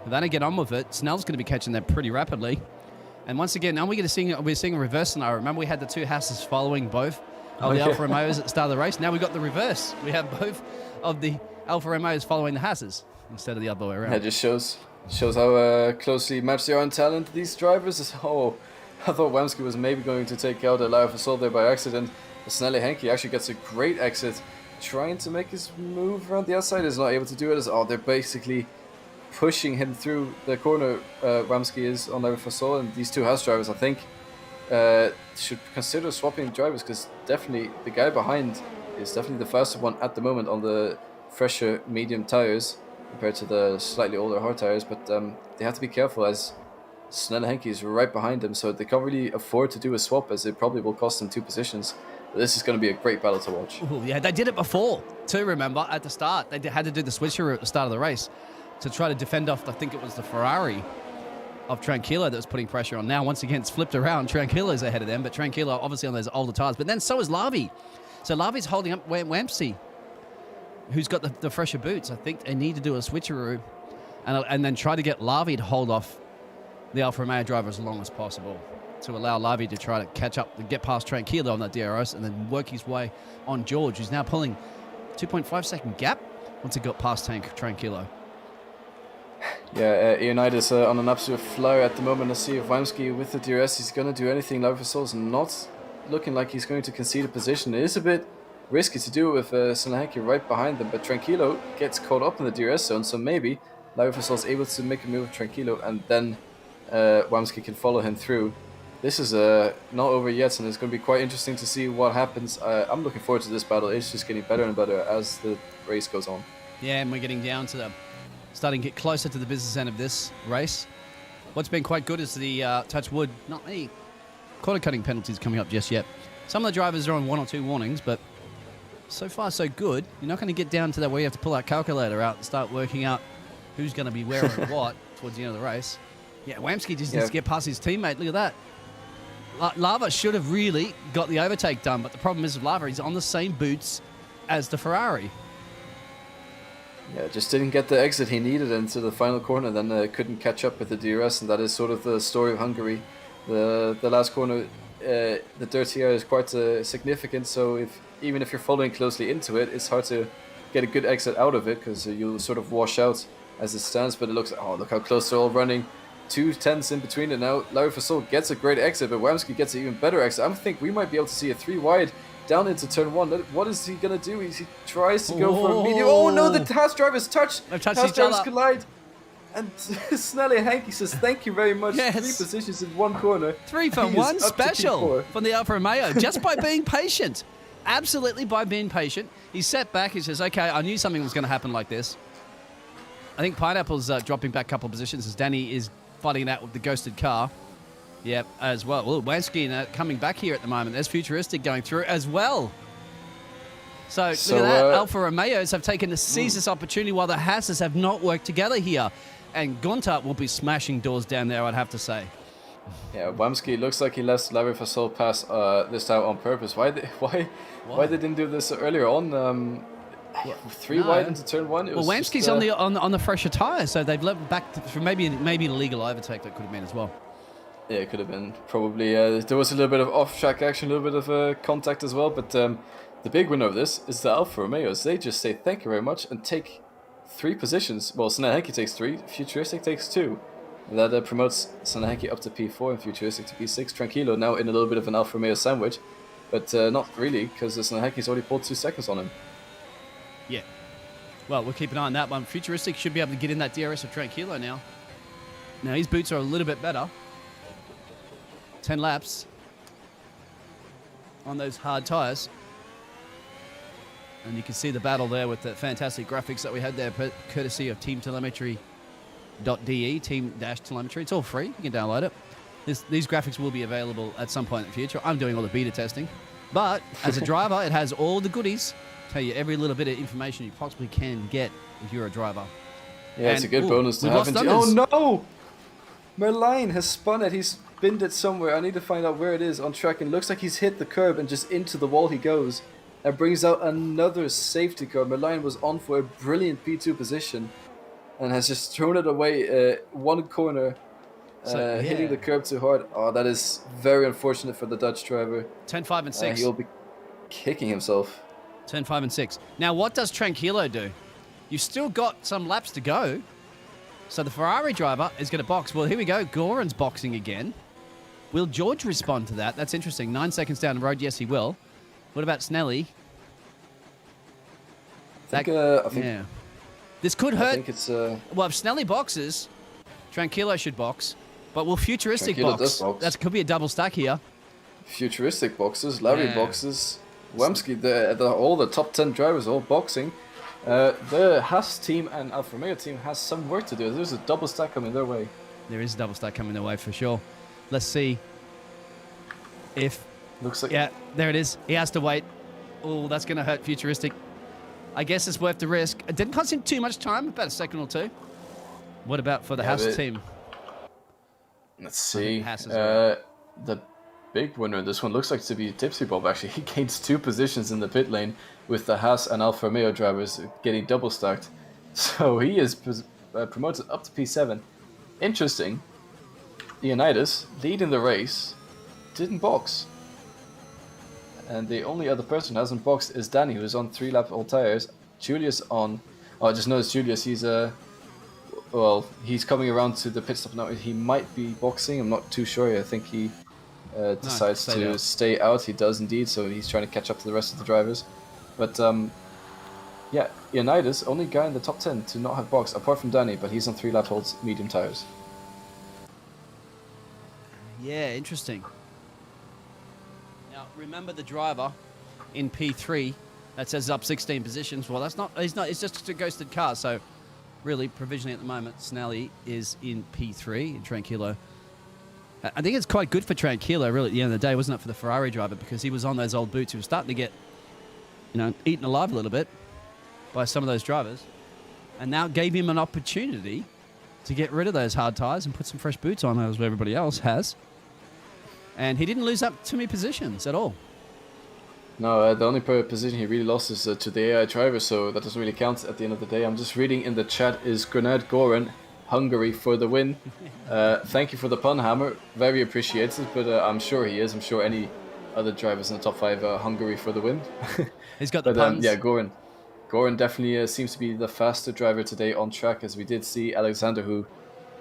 If they don't get on with it, Snell's going to be catching that pretty rapidly. And once again, now we're seeing a reverse scenario. Remember, we had the two Hasses following both of the Alfa Romeos at the start of the race. Now we've got the reverse. We have both of the Alfa Romeos following the Hasses instead of the other way around. Yeah, it just shows how closely matched they are in talent, these drivers. Oh, I thought Wamski was maybe going to take out a Lavi Fasol there by accident. Snelle Henke actually gets a great exit, trying to make his move around the outside. Is not able to do it. They're basically pushing him through the corner. Wamski is on Lavi Fasol, and these two house drivers, I think, should consider swapping drivers, because definitely the guy behind is definitely the faster one at the moment on the fresher medium tires compared to the slightly older hard tires. But they have to be careful, as Snelle Henke is right behind them, so they can't really afford to do a swap, as it probably will cost them 2 positions. But this is going to be a great battle to watch. Ooh, yeah, they did it before too, remember, at the start. They had to do the switcheroo at the start of the race to try to defend off, I think it was the Ferrari of Tranquilo that was putting pressure on. Now, once again, it's flipped around. Tranquilo's ahead of them, but Tranquilo obviously on those older tires. But then so is Lavi. So Lavi's holding up Wamsi, who's got the fresher boots. I think they need to do a switcheroo and then try to get Lavi to hold off the Alfa Romeo driver as long as possible, to allow Lavi to try to catch up, to get past Tranquilo on that DRS, and then work his way on George, who's now pulling 2.5 second gap once he got past Tranquilo. Yeah, Ionides on an absolute flyer at the moment. Let's see if Wamski with the DRS is going to do anything. Lavi Fasol's not looking like he's going to concede a position. It is a bit risky to do it with Snelle Henke right behind them, but Tranquilo gets caught up in the DRS zone, so maybe Lavi Fasol's able to make a move with Tranquilo, and then Wamski can follow him through. This is not over yet, and it's going to be quite interesting to see what happens. I'm looking forward to this battle. It's just getting better and better as the race goes on. Yeah, and we're getting down to starting to get closer to the business end of this race. What's been quite good is the touch wood, not any corner cutting penalties coming up just yet. Some of the drivers are on 1 or 2 warnings, but so far so good. You're not going to get down to that where you have to pull that calculator out and start working out who's going to be wearing what towards the end of the race. Yeah, Wamski just needs to get past his teammate. Look at that. Lava should have really got the overtake done, but the problem is with Lava, he's on the same boots as the Ferrari. Yeah, just didn't get the exit he needed into the final corner, then couldn't catch up with the DRS, and that is sort of the story of Hungary. The last corner, the dirty area is quite significant, so even if you're following closely into it, it's hard to get a good exit out of it, because you'll sort of wash out as it stands. But it looks, look how close they're all running. 2 tenths in between it now. Lavi Fasol gets a great exit, but Wamski gets an even better exit. I think we might be able to see a 3 wide down into turn 1. What is he going to do? He tries to go for a medium. Oh no, the Haas drivers touch. Haas drivers collide. And Snelle Henke says, thank you very much. Yes. 3 positions in 1 corner. 3 for 1 special from the Alfa Romeo, just by being patient. Absolutely by being patient. He sat back, he says, okay, I knew something was going to happen like this. I think Pineapple's dropping back a couple of positions as Danny is fighting it out with the ghosted car. Yep, as well. Well, Wamski coming back here at the moment. There's Futuristic going through as well. So look at that. Alfa Romeos have taken to seize this opportunity while the Hasses have not worked together here. And Gonta will be smashing doors down there, I'd have to say. Yeah, Wamsky looks like he lets Larry Fasol pass this out on purpose. Why they didn't do this earlier on? Three wide into turn one. It Well, was Wamsky's just, on the fresher tyre, so they've left back for maybe an illegal overtake that could have been as well. Yeah, it could have been probably. There was a little bit of off-track action, a little bit of contact as well. But the big winner of this is the Alfa Romeos. They just say thank you very much and take 3 positions. Well, Sanaheki takes 3, Futuristic takes 2. And that promotes Sanaheki up to P4 and Futuristic to P6. Tranquilo now in a little bit of an Alfa Romeo sandwich, but not really, because Sanaheki's already pulled 2 seconds on him. Yeah. Well, we'll keep an eye on that one. Futuristic should be able to get in that DRS of Tranquilo now. Now, his boots are a little bit better. 10 laps on those hard tyres. And you can see the battle there with the fantastic graphics that we had there, courtesy of teamtelemetry.de, team-telemetry. It's all free. You can download it. These graphics will be available at some point in the future. I'm doing all the beta testing. But as a driver, it has all the goodies. Tell you every little bit of information you possibly can get if you're a driver. Yeah, it's a good bonus to have. Oh no! Merlion has spun it. He's spinned it somewhere. I need to find out where it is on track. And it looks like he's hit the curb and just into the wall he goes. That brings out another safety car. Merlion was on for a brilliant P2 position and has just thrown it away one corner, hitting the curb too hard. Oh, that is very unfortunate for the Dutch driver. 10, 5, and 6. He'll be kicking himself. 10, 5, and 6. Now, what does Tranquilo do? You've still got some laps to go. So the Ferrari driver is going to box. Well, here we go. Goran's boxing again. Will George respond to that? That's interesting. 9 seconds down the road. Yes, he will. What about Snelly? I think yeah. This could hurt. I think it's... Well, if Snelly boxes, Tranquilo should box. But will Futuristic box? That could be a double stack here. Futuristic boxes, Larry boxes, Wamsky, all the top 10 drivers all boxing. The Haas team and Alfa Romeo team has some work to do. There's a double stack coming their way. There is a double stack coming their way for sure. Let's see if... Looks like... Yeah, there it is. He has to wait. Oh, that's going to hurt Futuristic. I guess it's worth the risk. It didn't cost him too much time, about a second or two. What about for the Haas team? Let's see. The big winner of this one looks like to be Tipsy Bob, actually. He gains 2 positions in the pit lane with the Haas and Alfa Romeo drivers getting double stacked. So he is promoted up to P7. Interesting. Leonidas, leading the race, didn't box. And the only other person who hasn't boxed is Danny, who's on 3-lap all tires. Julius on... Oh, I just noticed Julius, he's well, he's coming around to the pit stop now. He might be boxing, I'm not too sure. I think he decides to stay out. He does indeed, so he's trying to catch up to the rest of the drivers. But yeah, Leonidas, only guy in the top 10 to not have boxed, apart from Danny, but he's on 3-lap holds, medium tires. Yeah, interesting. Now, remember the driver in P3 that says up 16 positions. Well, that's not. It's just a ghosted car. So, really, provisionally at the moment, Snelly is in P3 in Tranquilo. I think it's quite good for Tranquilo, really, at the end of the day, wasn't it, for the Ferrari driver, because he was on those old boots. He was starting to get, eaten alive a little bit by some of those drivers, and now gave him an opportunity to get rid of those hard tires and put some fresh boots on, as everybody else has. And he didn't lose up too many positions at all. No, the only position he really lost is to the AI driver, so that doesn't really count at the end of the day. I'm just reading in the chat, is Grenad Goran, Hungary for the win. Thank you for the pun, Hammer. Very appreciated, but I'm sure he is. I'm sure any other drivers in the top 5 are Hungary for the win. He's got the puns. Yeah, Goran definitely seems to be the faster driver today on track, as we did see Alexander, who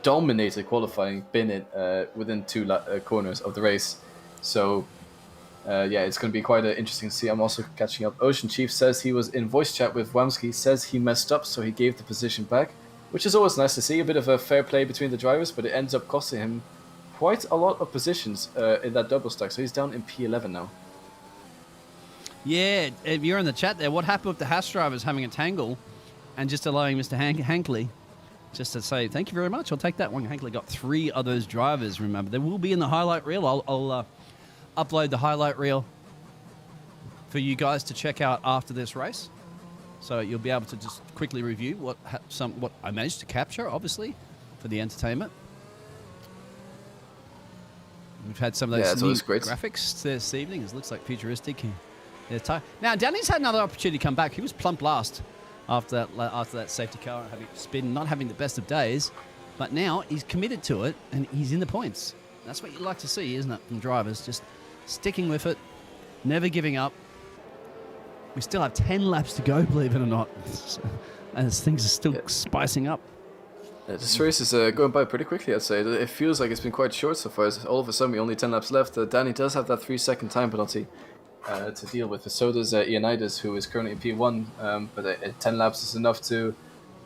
dominated qualifying, bin it within 2 corners of the race. So yeah, it's going to be quite interesting to see. I'm also catching up. Ocean Chief says he was in voice chat with Wamsky, says he messed up, so he gave the position back, which is always nice to see. A bit of a fair play between the drivers, but it ends up costing him quite a lot of positions in that double stack. So he's down in P11 now. Yeah, if you're in the chat there, what happened with the Haas drivers having a tangle and just allowing Mr. Hankley just to say, thank you very much, I'll take that one. Hankley got 3 of those drivers, remember. They will be in the highlight reel. I'll upload the highlight reel for you guys to check out after this race. So you'll be able to just quickly review what I managed to capture, obviously, for the entertainment. We've had some of Yeah, those it's new always great. graphics this evening. It looks like futuristic. Yeah, now, Danny's had another opportunity to come back. He was plump last after that safety car, having spin, not having the best of days. But now he's committed to it, and he's in the points. That's what you like to see, isn't it, from drivers? Just sticking with it, never giving up. We still have 10 laps to go, believe it or not. As things are still spicing up. Yeah, this race is going by pretty quickly, I'd say. It feels like it's been quite short so far. All of a sudden, we only 10 laps left. Danny does have that 3-second time penalty to deal with. So does Ioannidis, who is currently in P1. But 10 laps is enough to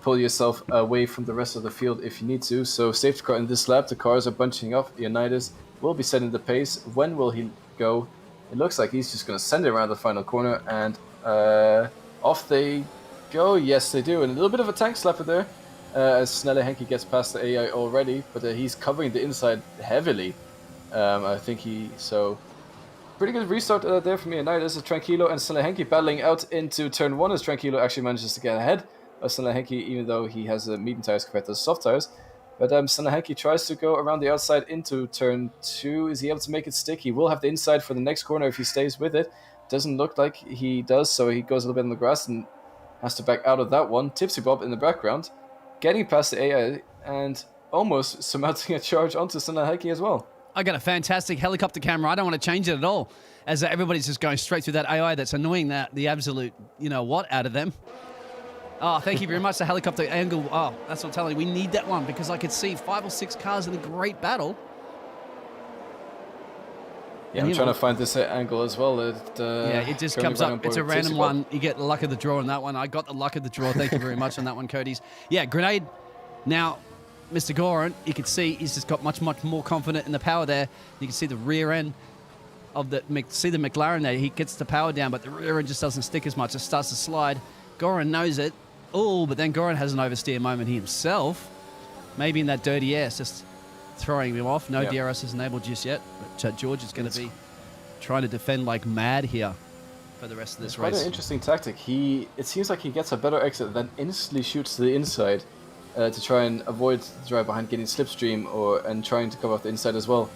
pull yourself away from the rest of the field if you need to. So safety car in this lap, the cars are bunching up. Ioannidis will be setting the pace. When will he go? It looks like he's just going to send it around the final corner, and off they go. Yes, they do. And a little bit of a tank slapper there as Snelle Henke gets past the AI already, but he's covering the inside heavily. I think so pretty good restart there from Ioannidis. Tranquilo and Snelle Henke battling out into turn 1 as Tranquilo actually manages to get ahead of Snelle Henke, even though he has medium tires compared to the soft tires. But Snelle Henke tries to go around the outside into turn 2. Is he able to make it stick? He will have the inside for the next corner if he stays with it. Doesn't look like he does, so he goes a little bit in the grass and has to back out of that one. Tipsy Bob in the background, getting past the AI and almost surmounting a charge onto Snelle Henke as well. I got a fantastic helicopter camera. I don't want to change it at all, as everybody's just going straight through that AI that's annoying the absolute, out of them. Oh, thank you very much. The helicopter angle. Oh, that's what I'm telling you. We need that one because I could see 5 or 6 cars in a great battle. Yeah, I'm trying to find this angle as well. It just comes up. It's a random one. You get the luck of the draw on that one. I got the luck of the draw. Thank you very much on that one, Cody's. Yeah, grenade. Now, Mr. Goran, you can see he's just got much, much more confident in the power there. You can see the rear end of the McLaren there. He gets the power down, but the rear end just doesn't stick as much. It starts to slide. Goran knows it. Oh, but then Goran has an oversteer moment himself. Maybe in that dirty air, it's just throwing him off. No DRS is enabled just yet. But George is going to be trying to defend like mad here for the rest of this race. Quite an interesting tactic. It seems like he gets a better exit, then instantly shoots to the inside to try and avoid the drive behind getting slipstream and trying to cover off the inside as well.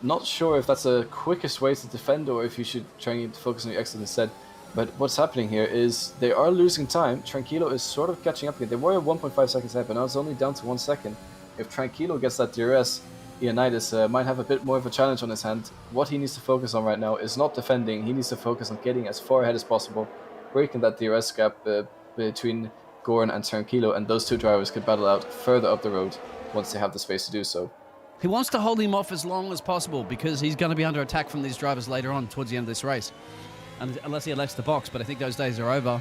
Not sure if that's the quickest way to defend or if you should try and focus on your exit instead. But what's happening here is they are losing time. Tranquilo is sort of catching up again. They were at 1.5 seconds ahead, but now it's only down to 1 second. If Tranquilo gets that DRS, Ioannidis might have a bit more of a challenge on his hand. What he needs to focus on right now is not defending. He needs to focus on getting as far ahead as possible, breaking that DRS gap between Goran and Tranquilo, and those two drivers could battle out further up the road once they have the space to do so. He wants to hold him off as long as possible because he's going to be under attack from these drivers later on towards the end of this race. Unless he elects the box, but I think those days are over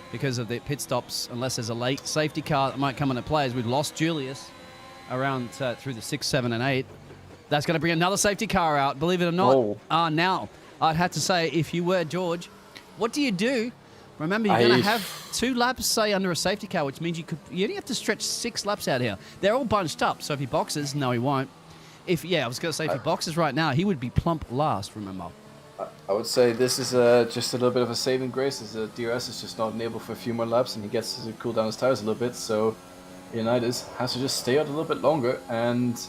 because of the pit stops, unless there's a late safety car that might come into play, as we've lost Julius around through the 6, 7, and 8. That's going to bring another safety car out, believe it or not. Now, I'd have to say, if you were George, what do you do? Remember, you're going to have 2 laps, say, under a safety car, which means you only have to stretch 6 laps out here. They're all bunched up, so if he boxes, no, he won't. I was going to say, if he boxes right now, he would be plump last, remember. I would say this is just a little bit of a saving grace, as the DRS is just not enabled for a few more laps, and he gets to cool down his tires a little bit, so Ioannidis has to just stay out a little bit longer and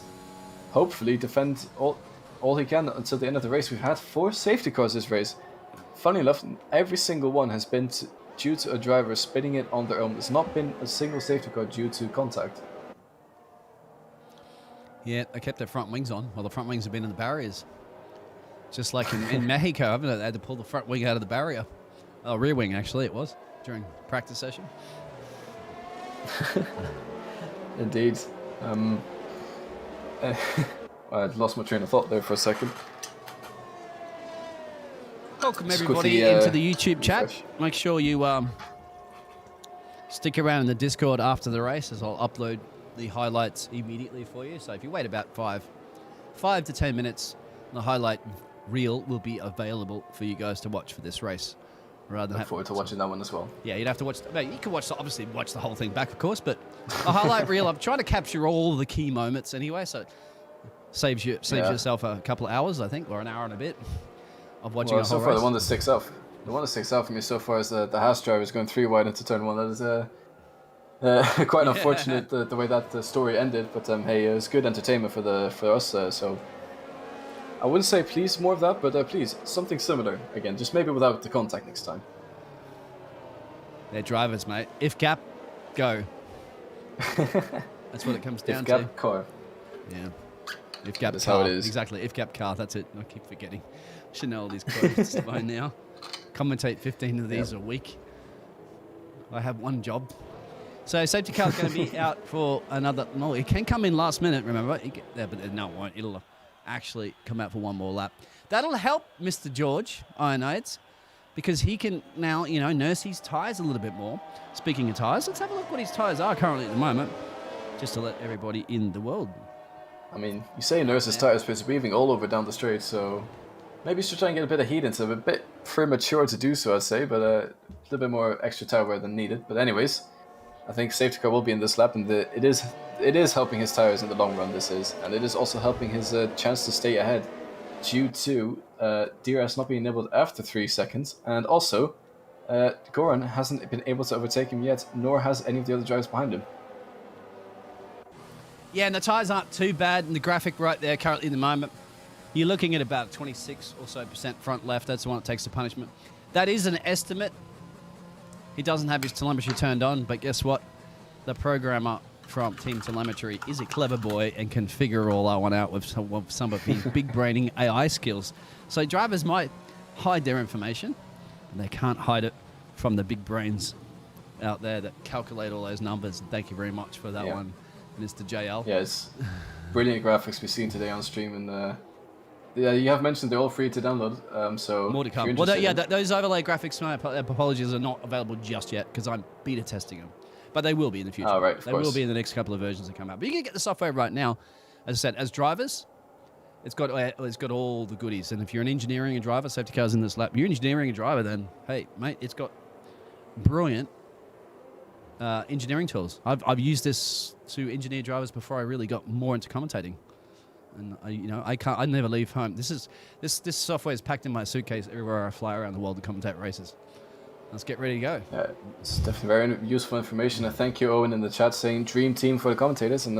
hopefully defend all he can until the end of the race. We've had 4 safety cars this race. Funny enough, every single one has been due to a driver spinning it on their own. There's not been a single safety car due to contact. Yeah, they kept their front wings on while the front wings have been in the barriers. Just like in Mexico, I haven't had to pull the front wing out of the barrier. Oh, rear wing, actually, it was, during practice session. Indeed. I lost my train of thought there for a second. Welcome, everybody, into the YouTube chat. Make sure you stick around in the Discord after the race, as I'll upload the highlights immediately for you. So if you wait about 5 to 10 minutes, the highlight reel will be available for you guys to watch for this race. Rather than look forward to watching that one as well. Yeah, you'd have to watch. You could obviously watch the whole thing back, of course, but a highlight reel. I'm trying to capture all the key moments anyway, so it saves yourself a couple of hours, I think, or an hour and a bit of watching a whole so far, race. the one that sticks out for me so far is the Haas driver is going 3 wide into turn 1. That is Quite unfortunate the way that the story ended, but hey, it was good entertainment for us. So I wouldn't say please more of that, but please something similar again, just maybe without the contact next time. They're drivers, mate. If gap, go. That's what it comes down If gap to. car. Yeah. If gap That's car. how it is. Exactly. If gap car. That's it. I keep forgetting. I should know all these quotes by now. Commentate 15 of these a week. I have one job. So safety car's going to be out for another. No, it can come in last minute. Remember, but no, it won't. It'll actually come out for one more lap. That'll help Mr. George Ionides because he can now, nurse his tyres a little bit more. Speaking of tyres, let's have a look what his tyres are currently at the moment, just to let everybody in the world. I mean, you say nurse's tires, but it's weaving all over down the straight, so maybe you should try and get a bit of heat into it. A bit premature to do so, I'd say, but a little bit more extra tire wear than needed. But anyways, I think safety car will be in this lap, and it is helping his tires in the long run, this is. And it is also helping his chance to stay ahead due to DRS not being enabled after 3 seconds. And also, Goran hasn't been able to overtake him yet, nor has any of the other drivers behind him. Yeah, and the tyres aren't too bad in the graphic right there currently in the moment. You're looking at about 26 or so % front left. That's the one that takes the punishment. That is an estimate. He doesn't have his telemetry turned on, but guess what? The programmer from Team Telemetry is a clever boy and can figure all that one out with some of his big braining AI skills. So drivers might hide their information, and they can't hide it from the big brains out there that calculate all those numbers. And thank you very much for that one, Mr. JL. Yeah, it's brilliant graphics we've seen today on stream, and yeah, you have mentioned they're all free to download. So more to come. Well, those overlay graphics, my apologies, are not available just yet because I'm beta testing them, but they will be in the future. Oh, right, they will be in the next couple of versions that come out. But you can get the software right now. As I said, as drivers, it's got all the goodies. And if you're an engineering and driver, safety car's in this lap. You're engineering and driver, then hey, mate, it's got brilliant engineering tools. I've used this to engineer drivers before I really got more into commentating. And I never leave home. This software is packed in my suitcase everywhere I fly around the world to commentate races. Let's get ready to go. Yeah, it's definitely very useful information. And thank you, Owen, in the chat saying dream team for the commentators. And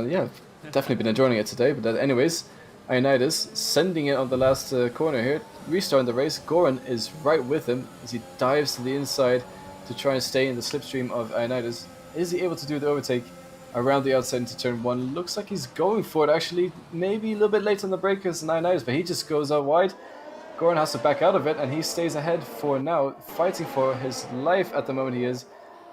definitely been enjoying it today. But anyways, Ionides sending it on the last corner here, restarting the race. Goran is right with him as he dives to the inside to try and stay in the slipstream of Ionides. Is he able to do the overtake around the outside into turn 1? Looks like he's going for it, actually. Maybe a little bit late on the breakers than Ionides, but he just goes out wide. Goran has to back out of it, and he stays ahead for now, fighting for his life at the moment he is,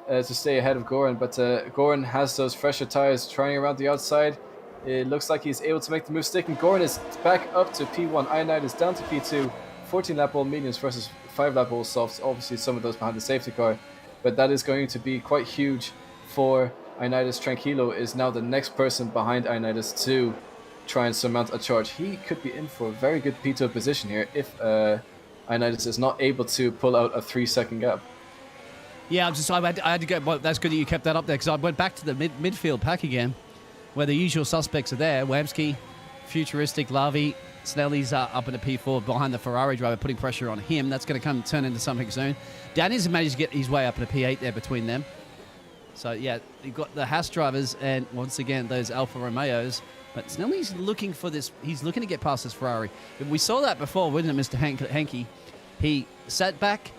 to stay ahead of Goran. But Goran has those fresher tires trying around the outside. It looks like he's able to make the move stick, and Goran is back up to P1. Ionides down to P2. 14 lap all mediums versus 5 lap all softs. Obviously, some of those behind the safety car, but that is going to be quite huge for Ionides. Tranquilo is now the next person behind Ionides to try and surmount a charge. He could be in for a very good P2 position here if Ionides is not able to pull out a 3-second gap. Yeah, I had to go. Well, that's good that you kept that up there because I went back to the midfield pack again, where the usual suspects are there. Wamsky, Futuristic, Lavi, Snelly's up in a P4 behind the Ferrari driver, putting pressure on him. That's going to turn into something soon. Danny's managed to get his way up in a P8 there between them. So, yeah, you've got the Haas drivers and, once again, those Alfa Romeos. But Snelly's looking for this. He's looking to get past this Ferrari. We saw that before, wasn't it, Mr. Hankey? He sat back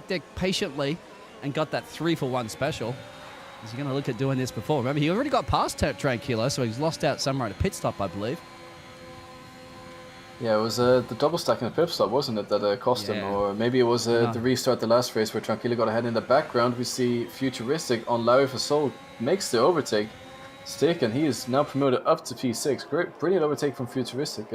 there patiently and got that 3-for-1 special. Is he going to look at doing this before? Remember, he already got past Tranquilo, so he's lost out somewhere at a pit stop, I believe. Yeah, it was the double stack in the pit stop, wasn't it, that cost him? Or maybe it was the restart the last race where Tranquilo got ahead. In the background, we see Futuristic on Larry Fasol makes the overtake stick, and he is now promoted up to P6. Great, brilliant overtake from Futuristic.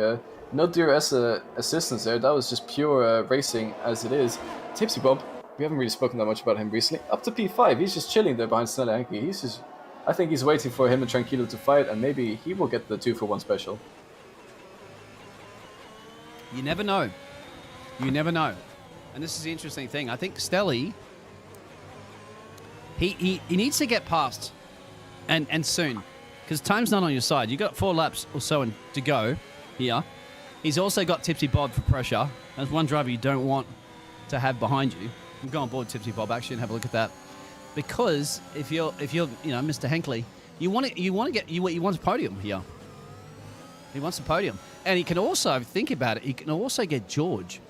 No DRS assistance there. That was just pure racing as it is. Tipsy Bob, we haven't really spoken that much about him recently. Up to P5, he's just chilling there behind Snell Yankee. I think he's waiting for him and Tranquilo to fight, and maybe he will get the 2-for-1 special. You never know. You never know. And this is the interesting thing. I think Stelly, he needs to get past and soon, because time's not on your side. You've got 4 laps or so to go here. He's also got Tipsy Bob for pressure. That's one driver you don't want to have behind you. You can go on board Tipsy Bob actually and have a look at that. because if you're Mr. Hankley, you want a podium here. He wants a podium, and he can also think about it. He can also get George.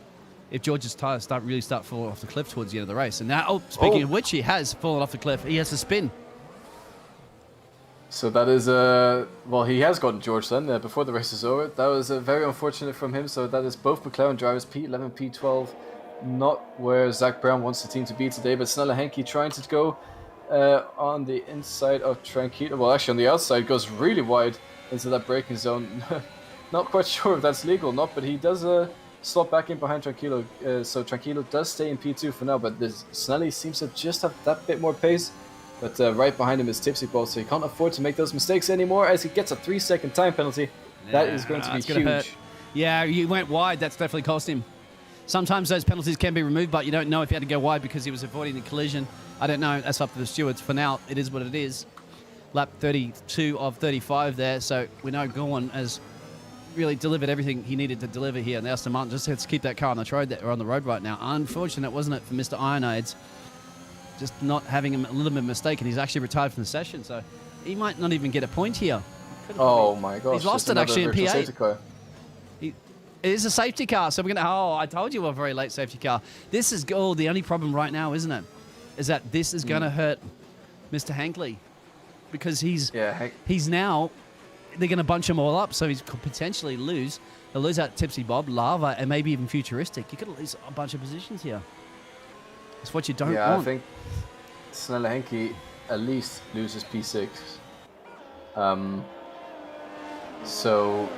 If George's tires start falling off the cliff towards the end of the race. And now, speaking of which, he has fallen off the cliff. He has to spin. So that is, well, he has gotten George then before the race is over. That was very unfortunate from him. So that is both McLaren drivers, P11, P12, not where Zach Brown wants the team to be today. But Snelle Henke trying to go on the inside of Tranquilo. Well, actually on the outside, goes really wide into that braking zone. Not quite sure if that's legal or not, but he does slot back in behind Tranquilo. So Tranquilo does stay in P2 for now, but Snelly seems to just have that bit more pace. But right behind him is Tipsy Ball, so he can't afford to make those mistakes anymore as he gets a 3-second time penalty. That is going to be huge. Hurt. Yeah, you went wide. That's definitely cost him. Sometimes those penalties can be removed, but you don't know if he had to go wide because he was avoiding the collision. I don't know. That's up to the stewards. For now, it is what it is. Lap 32 of 35 there, so we know Gorn has really delivered everything he needed to deliver here. And Aston Martin just has to keep that car on the road right now. Unfortunate, wasn't it, for Mr. Ironades? Just not having a little bit of mistake, and he's actually retired from the session, so he might not even get a point here. Oh my gosh. He's lost it actually in P8. It is a safety car, so we're going to... Oh, I told you a very late safety car. This is the only problem right now, isn't it? Is that this is going to hurt Mr. Hankley. Because he's now... They're going to bunch him all up, so he could potentially lose. They'll lose out Tipsy Bob, Lava, and maybe even Futuristic. You could lose a bunch of positions here. It's what you don't want. Yeah, I think Snelle Henke at least loses P6. So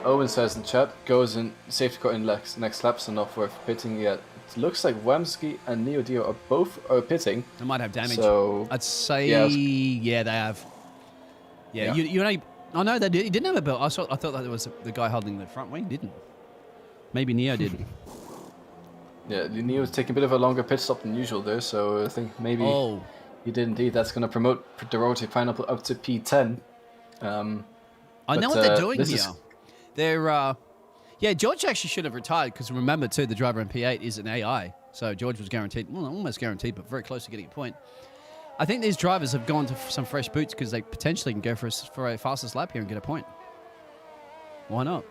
Owen says in chat, goes in safety car in next lap, so not worth pitting yet. It looks like Wamsky and Neo Dio are both pitting. They might have damage. So I'd say, yeah, they have. Yeah, you know. Oh no, he didn't have a belt. I thought that was the guy holding the front wing. Didn't. Maybe Neo did. Yeah, Neo was taking a bit of a longer pit stop than usual there, so I think maybe he did indeed. That's going to promote the Rotary Pineapple up to P10. I know what they're doing here. They're, George actually should have retired because remember too, the driver in P8 is an AI, so George was guaranteed, well, almost guaranteed, but very close to getting a point. I think these drivers have gone to some fresh boots because they potentially can go for a fastest lap here and get a point. Why not?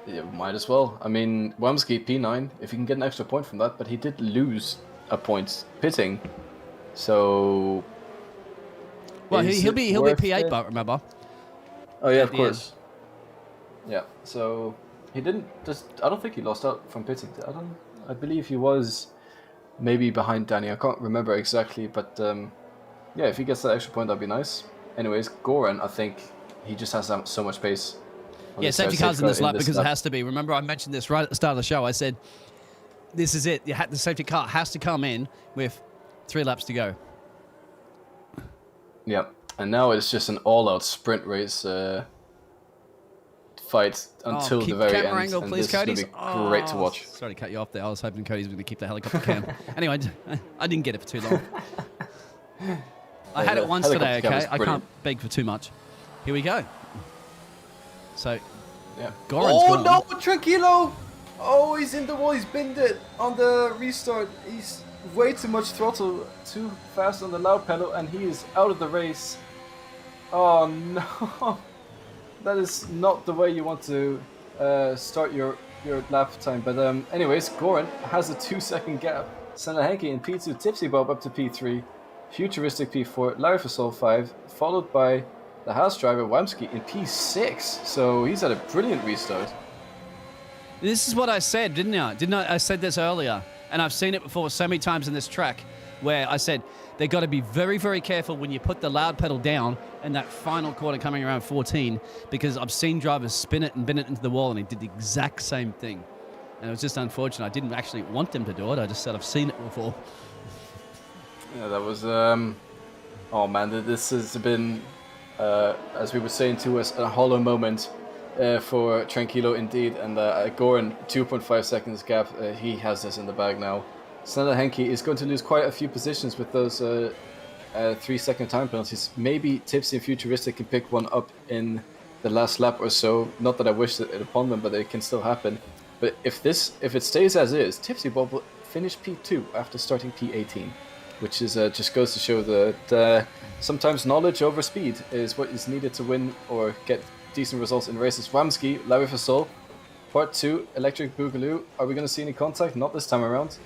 Yeah, might as well. I mean, Wamsky P9, if he can get an extra point from that, but he did lose a point pitting, so... Well, he'll be P8, but remember. Oh yeah, of course. Yeah, so he didn't I don't think he lost out from pitting. I believe he was maybe behind Danny. I can't remember exactly, but yeah, if he gets that extra point, that'd be nice. Anyways, Goran, I think he just has so much pace. Yeah, safety car's in this lap because it has to be. Remember, I mentioned this right at the start of the show. I said, this is it. The safety car has to come in with 3 laps to go. Yeah, and now it's just an all-out sprint race fight until the very camera end. Angle, and please, this is going to be great to watch. Sorry to cut you off there. I was hoping Cody's going to keep the helicopter cam. Anyway, I didn't get it for too long. I had it once today, okay? I can't beg for too much. Here we go. So, yeah. Goran's gone. No, Tranquilo! Oh, he's in the wall. He's binned it on the restart. He's way too much throttle, too fast on the loud pedal, and he is out of the race. Oh no, that is not the way you want to start your lap time. But anyways, Goran has a 2-second gap. Snelle Henke in P2, Tipsy Bob up to P3, Futuristic P4, Larry Fasol 5, followed by the Haas driver Wamsky in P6. So he's had a brilliant restart. This is what I said, didn't I? I said this earlier, and I've seen it before so many times in this track, where I said they've got to be very, very careful when you put the loud pedal down in that final corner coming around 14, because I've seen drivers spin it and bin it into the wall, and he did the exact same thing. And it was just unfortunate. I didn't actually want them to do it. I just said I've seen it before. Yeah, that was... oh man, this has been, as we were saying to us, a hollow moment for Tranquilo indeed. And Goran, 2.5 seconds gap. He has this in the bag now. Snelle Henke is going to lose quite a few positions with those 3-second time penalties. Maybe Tipsy and Futuristic can pick one up in the last lap or so. Not that I wish it upon them, but it can still happen. But if it stays as is, Tipsy Bob will finish P2 after starting P18. which is just goes to show that sometimes knowledge over speed is what is needed to win or get decent results in races. Wamski, Larry Fasol, Part 2, Electric Boogaloo. Are we going to see any contact? Not this time around.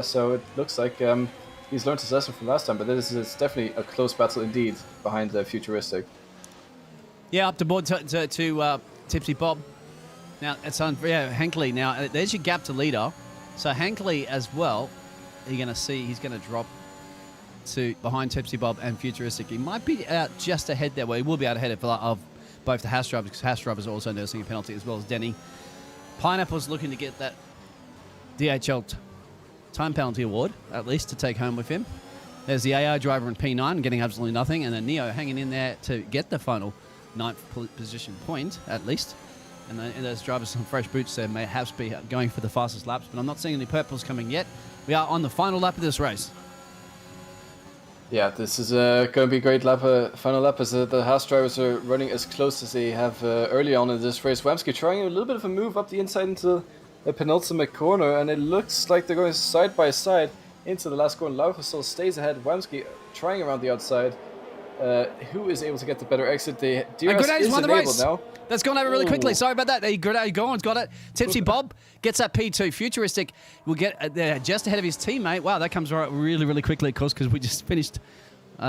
So it looks like he's learned his lesson from last time, but this is definitely a close battle indeed behind the Futuristic. Yeah, up to board to Tipsy Bob. Now, it's on Hankley. Now, there's your gap to leader. So Hankley as well, you're going to see he's going to drop to behind Tipsy Bob and Futuristic. He might be out just ahead there. Well, he will be out ahead of both the Haas drivers, because Haas drivers are also nursing a penalty, as well as Denny. Pineapple's looking to get that DHL time penalty award, at least, to take home with him. There's the AI driver in P9 getting absolutely nothing, and then Neo hanging in there to get the final 9th position point, at least. And those drivers some fresh boots there may have to be going for the fastest laps, but I'm not seeing any purples coming yet. We are on the final lap of this race. Yeah, this is going to be a great lap, final lap, as the Haas drivers are running as close as they have early on in this race. Wamski trying a little bit of a move up the inside into the penultimate corner, and it looks like they're going side by side into the last corner. Laufasol stays ahead. Wamski trying around the outside. Who is able to get the better exit? The DRS is enabled now. That's gone over really quickly. Sorry about that. Goran's got it. Tipsy Bob gets that P2. Futuristic will get just ahead of his teammate. Wow, that comes right really, really quickly, of course, because we just finished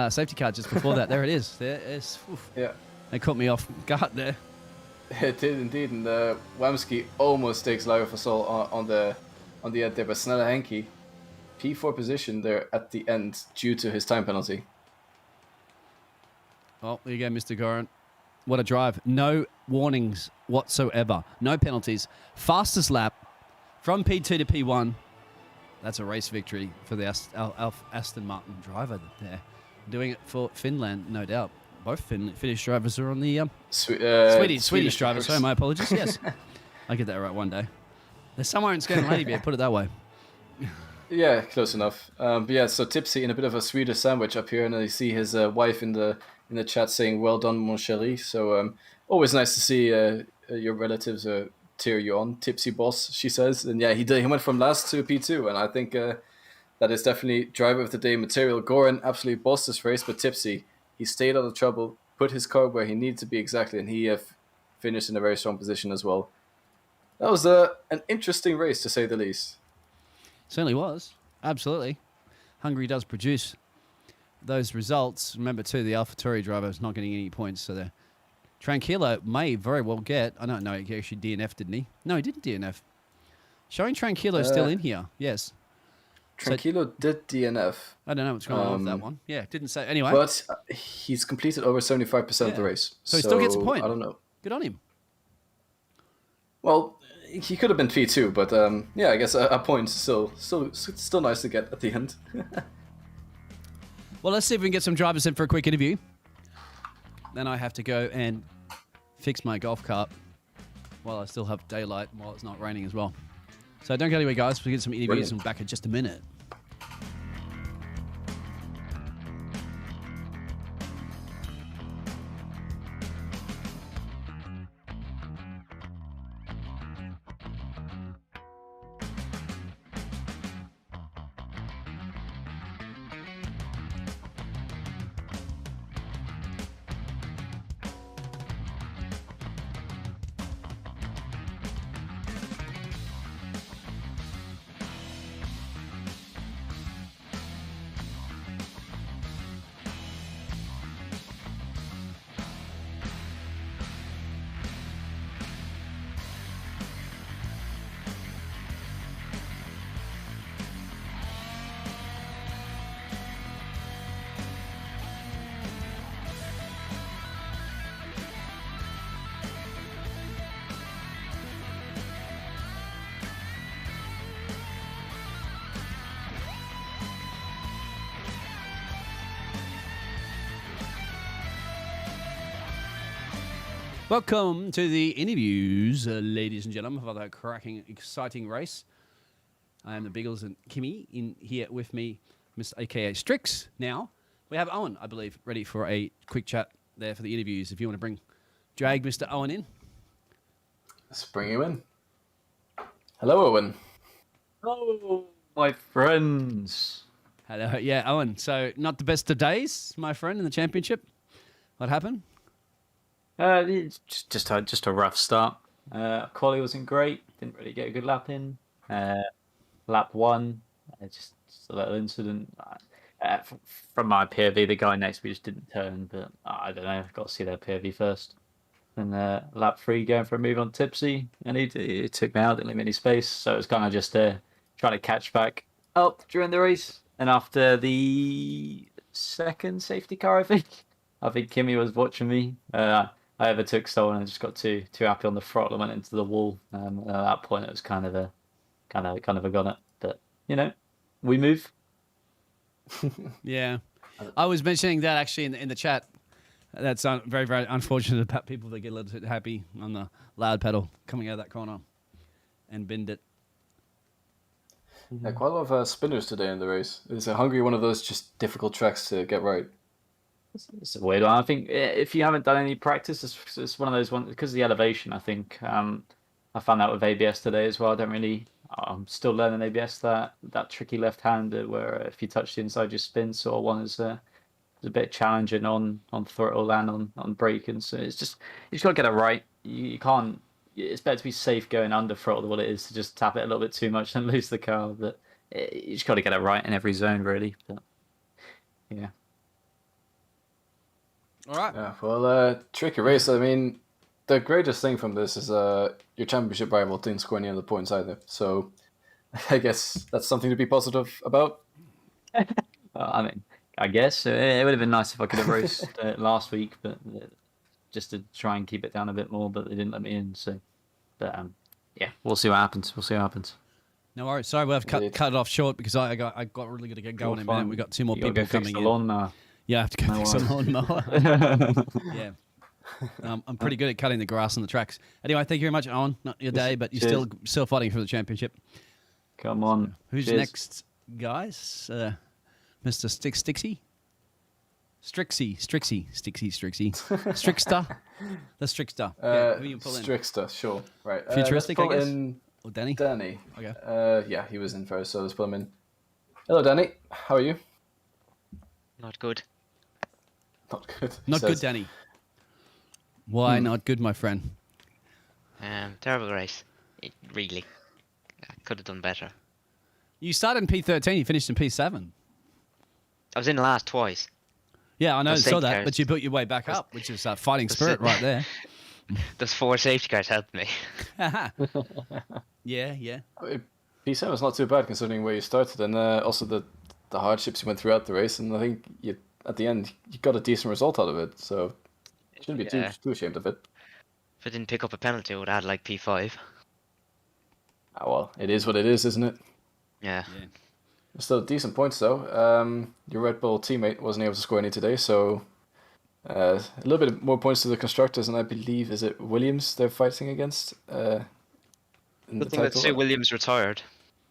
safety car just before that. There it is. There it is. Oof. Yeah. They caught me off guard there. It did indeed, and Wamski almost takes Lara Fasol on the end there, but Snella Henke, P4 position there at the end due to his time penalty. Oh, there you go, Mr. Goran. What a drive. No warnings whatsoever. No penalties. Fastest lap from P2 to P1. That's a race victory for the Aston Martin driver there. Doing it for Finland, no doubt. Both Finnish drivers are on the... Swedish drivers. Sorry, my apologies. Yes. I'll get that right one day. There's somewhere in Scandinavia, put it that way. Yeah, close enough. But yeah, so Tipsy in a bit of a Swedish sandwich up here, and I see his wife in the chat saying, "Well done, mon chéri." So always nice to see your relatives tear you on. Tipsy boss, she says, and yeah, he did. He went from last to P2, and I think that is definitely driver of the day material. Goran absolutely bossed this race, but Tipsy, he stayed out of trouble, put his car where he needed to be exactly, and he finished in a very strong position as well. That was an interesting race, to say the least. Certainly was. Absolutely. Hungary does produce those results. Remember, too, the AlphaTauri driver is not getting any points, so the Tranquillo may very well get... I don't know, he actually DNF, didn't he? No, he didn't DNF. Showing Tranquillo still in here, yes. Tranquillo did DNF. I don't know what's going on with that one. Yeah, didn't say... Anyway. But he's completed over 75% of the race. So he still gets a point. I don't know. Good on him. Well, he could have been P2, but yeah, I guess a point is still nice to get at the end. Well, let's see if we can get some drivers in for a quick interview. Then I have to go and fix my golf cart while I still have daylight, while it's not raining as well. So don't go anywhere, guys. We'll get some interviews and back in just a minute. Welcome to the interviews, ladies and gentlemen, for the cracking, exciting race. I am the Biggles and Kimmy in here with me, Mr. AKA Strix. Now, we have Owen, I believe, ready for a quick chat there for the interviews. If you want to drag Mr. Owen in. Let's bring you in. Hello, Owen. Hello, my friends. Hello. Yeah, Owen. So not the best of days, my friend, in the championship. What happened? It's just a rough start. Quali wasn't great. Didn't really get a good lap in. Lap one, just a little incident. From my POV, the guy next to me just didn't turn, but I don't know. I've got to see their POV first. Then lap three, going for a move on Tipsy, and he took me out, didn't leave me any space. So it was kind of just trying to catch back up during the race. And after the second safety car, I think Kimmy was watching me. I overtook Stolen and just got too happy on the throttle and went into the wall. At that point, it was kind of a gun it. But we move. Yeah, I was mentioning that actually in the chat. That's very, very unfortunate about people that get a little bit happy on the loud pedal coming out of that corner and bend it. Yeah, quite a lot of spinners today in the race. Is Hungary one of those just difficult tracks to get right? It's a weird one. I think if you haven't done any practice, it's one of those ones because of the elevation. I think I found that with ABS today as well. I'm still learning ABS, that tricky left-hander where if you touch the inside, you spin. So one is a bit challenging on throttle and on braking. So you just got to get it right. You can't. It's better to be safe going under throttle than what it is to just tap it a little bit too much and lose the car. But you just got to get it right in every zone, really. But yeah. All right. Yeah, well, tricky race. I mean, the greatest thing from this is your championship rival didn't score any of the points either. So I guess that's something to be positive about. I guess it would have been nice if I could have raced last week, but just to try and keep it down a bit more, but they didn't let me in. So, but yeah, we'll see what happens. No worries. Sorry, we'll have to cut it off short because I got really good to get going in a minute. We've got two more people coming in. Lawnmower. Yeah, I have to go fix the lawnmower. Yeah. I'm pretty good at cutting the grass on the tracks. Anyway, thank you very much, Owen. Not your day, but you're still fighting for the championship. Come on. Who's next, guys? Mr. Stixie? Strixie. Strixter? The Strixter. Yeah, who you pull in? Strixter, sure. Right. Futuristic, I guess? Or Danny? Danny. Okay. Yeah, he was in first, so let's pull him in. Hello, Danny. How are you? Not good. Not good. Not good, Danny. Why not good, my friend? Terrible race. Really. I could have done better. You started in P13, you finished in P7. I was in last twice. Yeah, I know, Those saw safety that, cars. but you built your way back up, which is fighting spirit right there. Those 4 safety cars helped me. Yeah. P7 was not too bad considering where you started, and also the hardships you went throughout the race, and I think at the end you got a decent result out of it, so you shouldn't be too ashamed of it. If I didn't pick up a penalty, I would have had like P5. Ah, well, it is what it is, isn't it? Yeah. Still decent points though. Your Red Bull teammate wasn't able to score any today, so a little bit more points to the constructors, and I believe is it Williams they're fighting against. I think that Sue Williams retired.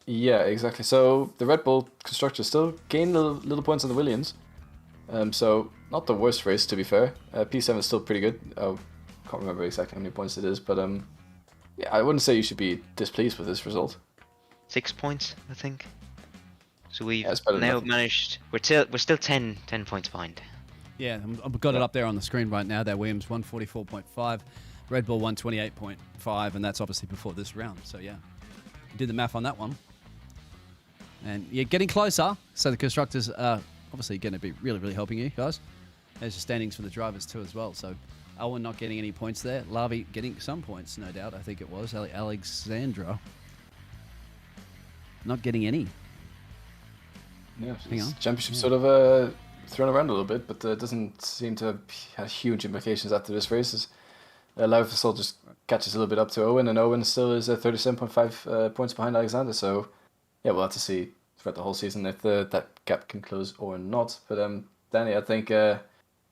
Yeah, exactly. So the Red Bull constructors still gain little points on the Williams. So not the worst race to be fair. P7 is still pretty good. I can't remember exactly how many points it is, but yeah, I wouldn't say you should be displeased with this result. 6 points, I think. So we've Yeah, it's better than now nothing. managed. We're still 10 points behind. Yeah, I've got it up there on the screen right now. There, Williams 144.5, Red Bull 128.5, and that's obviously before this round. So yeah, did the math on that one. And you're getting closer, so the constructors are obviously going to be really, really helping you guys. There's the standings for the drivers too as well. So Owen not getting any points there. Lavi getting some points, no doubt. I think it was. Alexandra not getting any. Yeah, Hang on. Championship sort of thrown around a little bit, but doesn't seem to have huge implications after this race. Laufasol just catches a little bit up to Owen, and Owen still is 37.5 points behind Alexander. So yeah, we'll have to see throughout the whole season if that gap can close or not. But Danny, I think you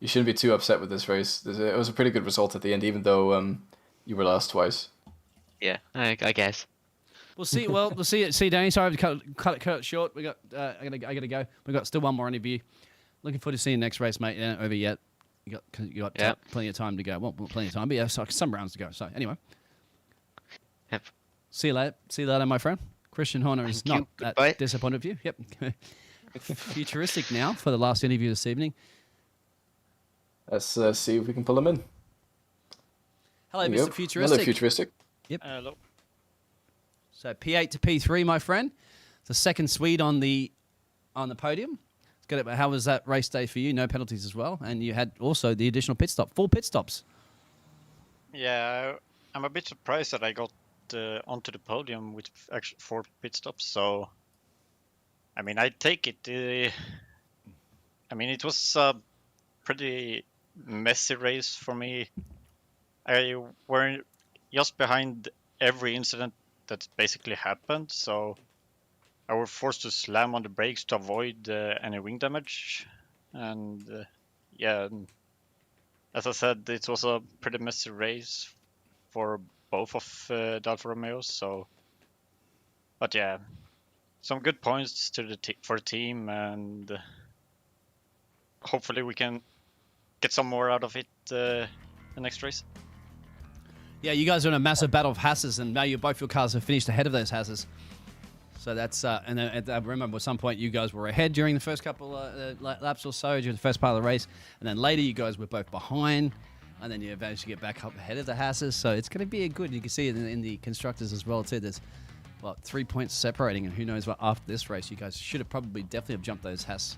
shouldn't be too upset with this race. It was a pretty good result at the end, even though you were last twice. Yeah, I guess. We'll see. Well, we'll see. See, Danny. Sorry to cut it short. We got. I gotta go. We got still one more interview. Looking forward to seeing the next race, mate. Yeah, over yet. You got plenty of time to go. Well, plenty of time, but yeah, so some rounds to go. So anyway. Yep. See you later. See you later, my friend. Christian Horner is Thank not you. Goodbye. disappointed with you. Yep. Futuristic now for the last interview this evening. Let's see if we can pull him in. Hello, There you Mr. go. Futuristic. Hello, Futuristic. Hello. So P8 to P3, my friend. The second Swede on the podium. It's good. How was that race day for you? No penalties as well, and you had also the additional pit stop, 4 pit stops. Yeah, I'm a bit surprised that I got onto the podium with actually 4 pit stops. So, I mean, I take it. I mean, it was a pretty messy race for me. I were just behind every incident that basically happened, so I was forced to slam on the brakes to avoid any wing damage. And yeah, as I said, it was a pretty messy race for both of the Alfa Romeos. So, but yeah, some good points to the for the team, and hopefully we can get some more out of it the next race. Yeah, you guys are in a massive battle of Hasses, and now both your cars have finished ahead of those Hasses. So that's and I remember at some point you guys were ahead during the first couple laps or so during the first part of the race, and then later you guys were both behind, and then you managed to get back up ahead of the Hasses. So it's going to be a good. You can see it in the constructors as well too. There's 3 points separating, and who knows what after this race you guys should have definitely have jumped those Haas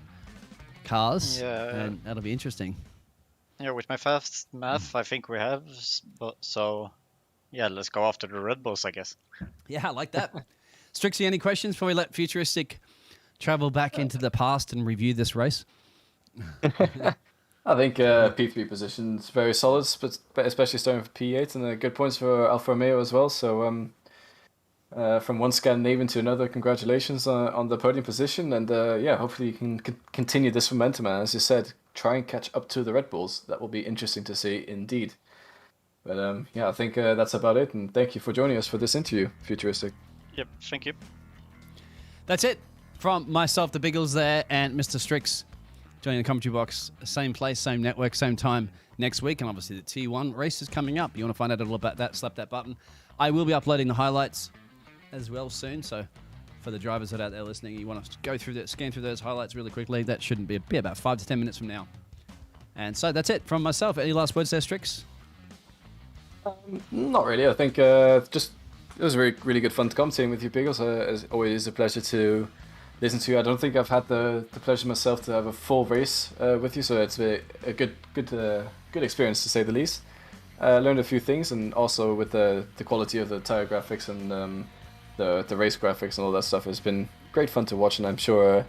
cars. Yeah, and that'll be interesting. Yeah, with my fast math, I think we have. But so, yeah, let's go after the Red Bulls, I guess. Yeah, I like that. Strixie, any questions before we let Futuristic travel back into the past and review this race? I think P3 position's very solid, but especially starting with P8, and good points for Alfa Romeo as well. So from one Scandinavian to another, congratulations on the podium position, and yeah, hopefully you can continue this momentum. And as you said, try and catch up to the Red Bulls. That will be interesting to see indeed. But yeah, I think that's about it, and thank you for joining us for this interview, Futuristic. Yep, thank you. That's it from myself, the Biggles there, and Mr. Strix joining the commentary box. Same place, same network, same time next week. And obviously the T1 race is coming up. You want to find out a little about that, slap that button. I will be uploading the highlights as well soon. So for the drivers that are out there listening, you want to go through that, scan through those highlights really quickly. That shouldn't be about 5 to 10 minutes from now. And so that's it from myself. Any last words there, Strix? Not really. I think just it was really good fun to commentating with you, Biggles. It's always a pleasure to listen to you. I don't think I've had the pleasure myself to have a full race with you, so it's a good experience to say the least. Learned a few things, and also with the quality of the tire graphics and the race graphics and all that stuff has been great fun to watch, and I'm sure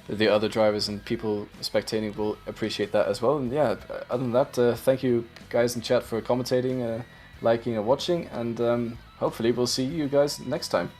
the other drivers and people spectating will appreciate that as well. And yeah, other than that, thank you guys in chat for commentating, liking and watching, and hopefully we'll see you guys next time.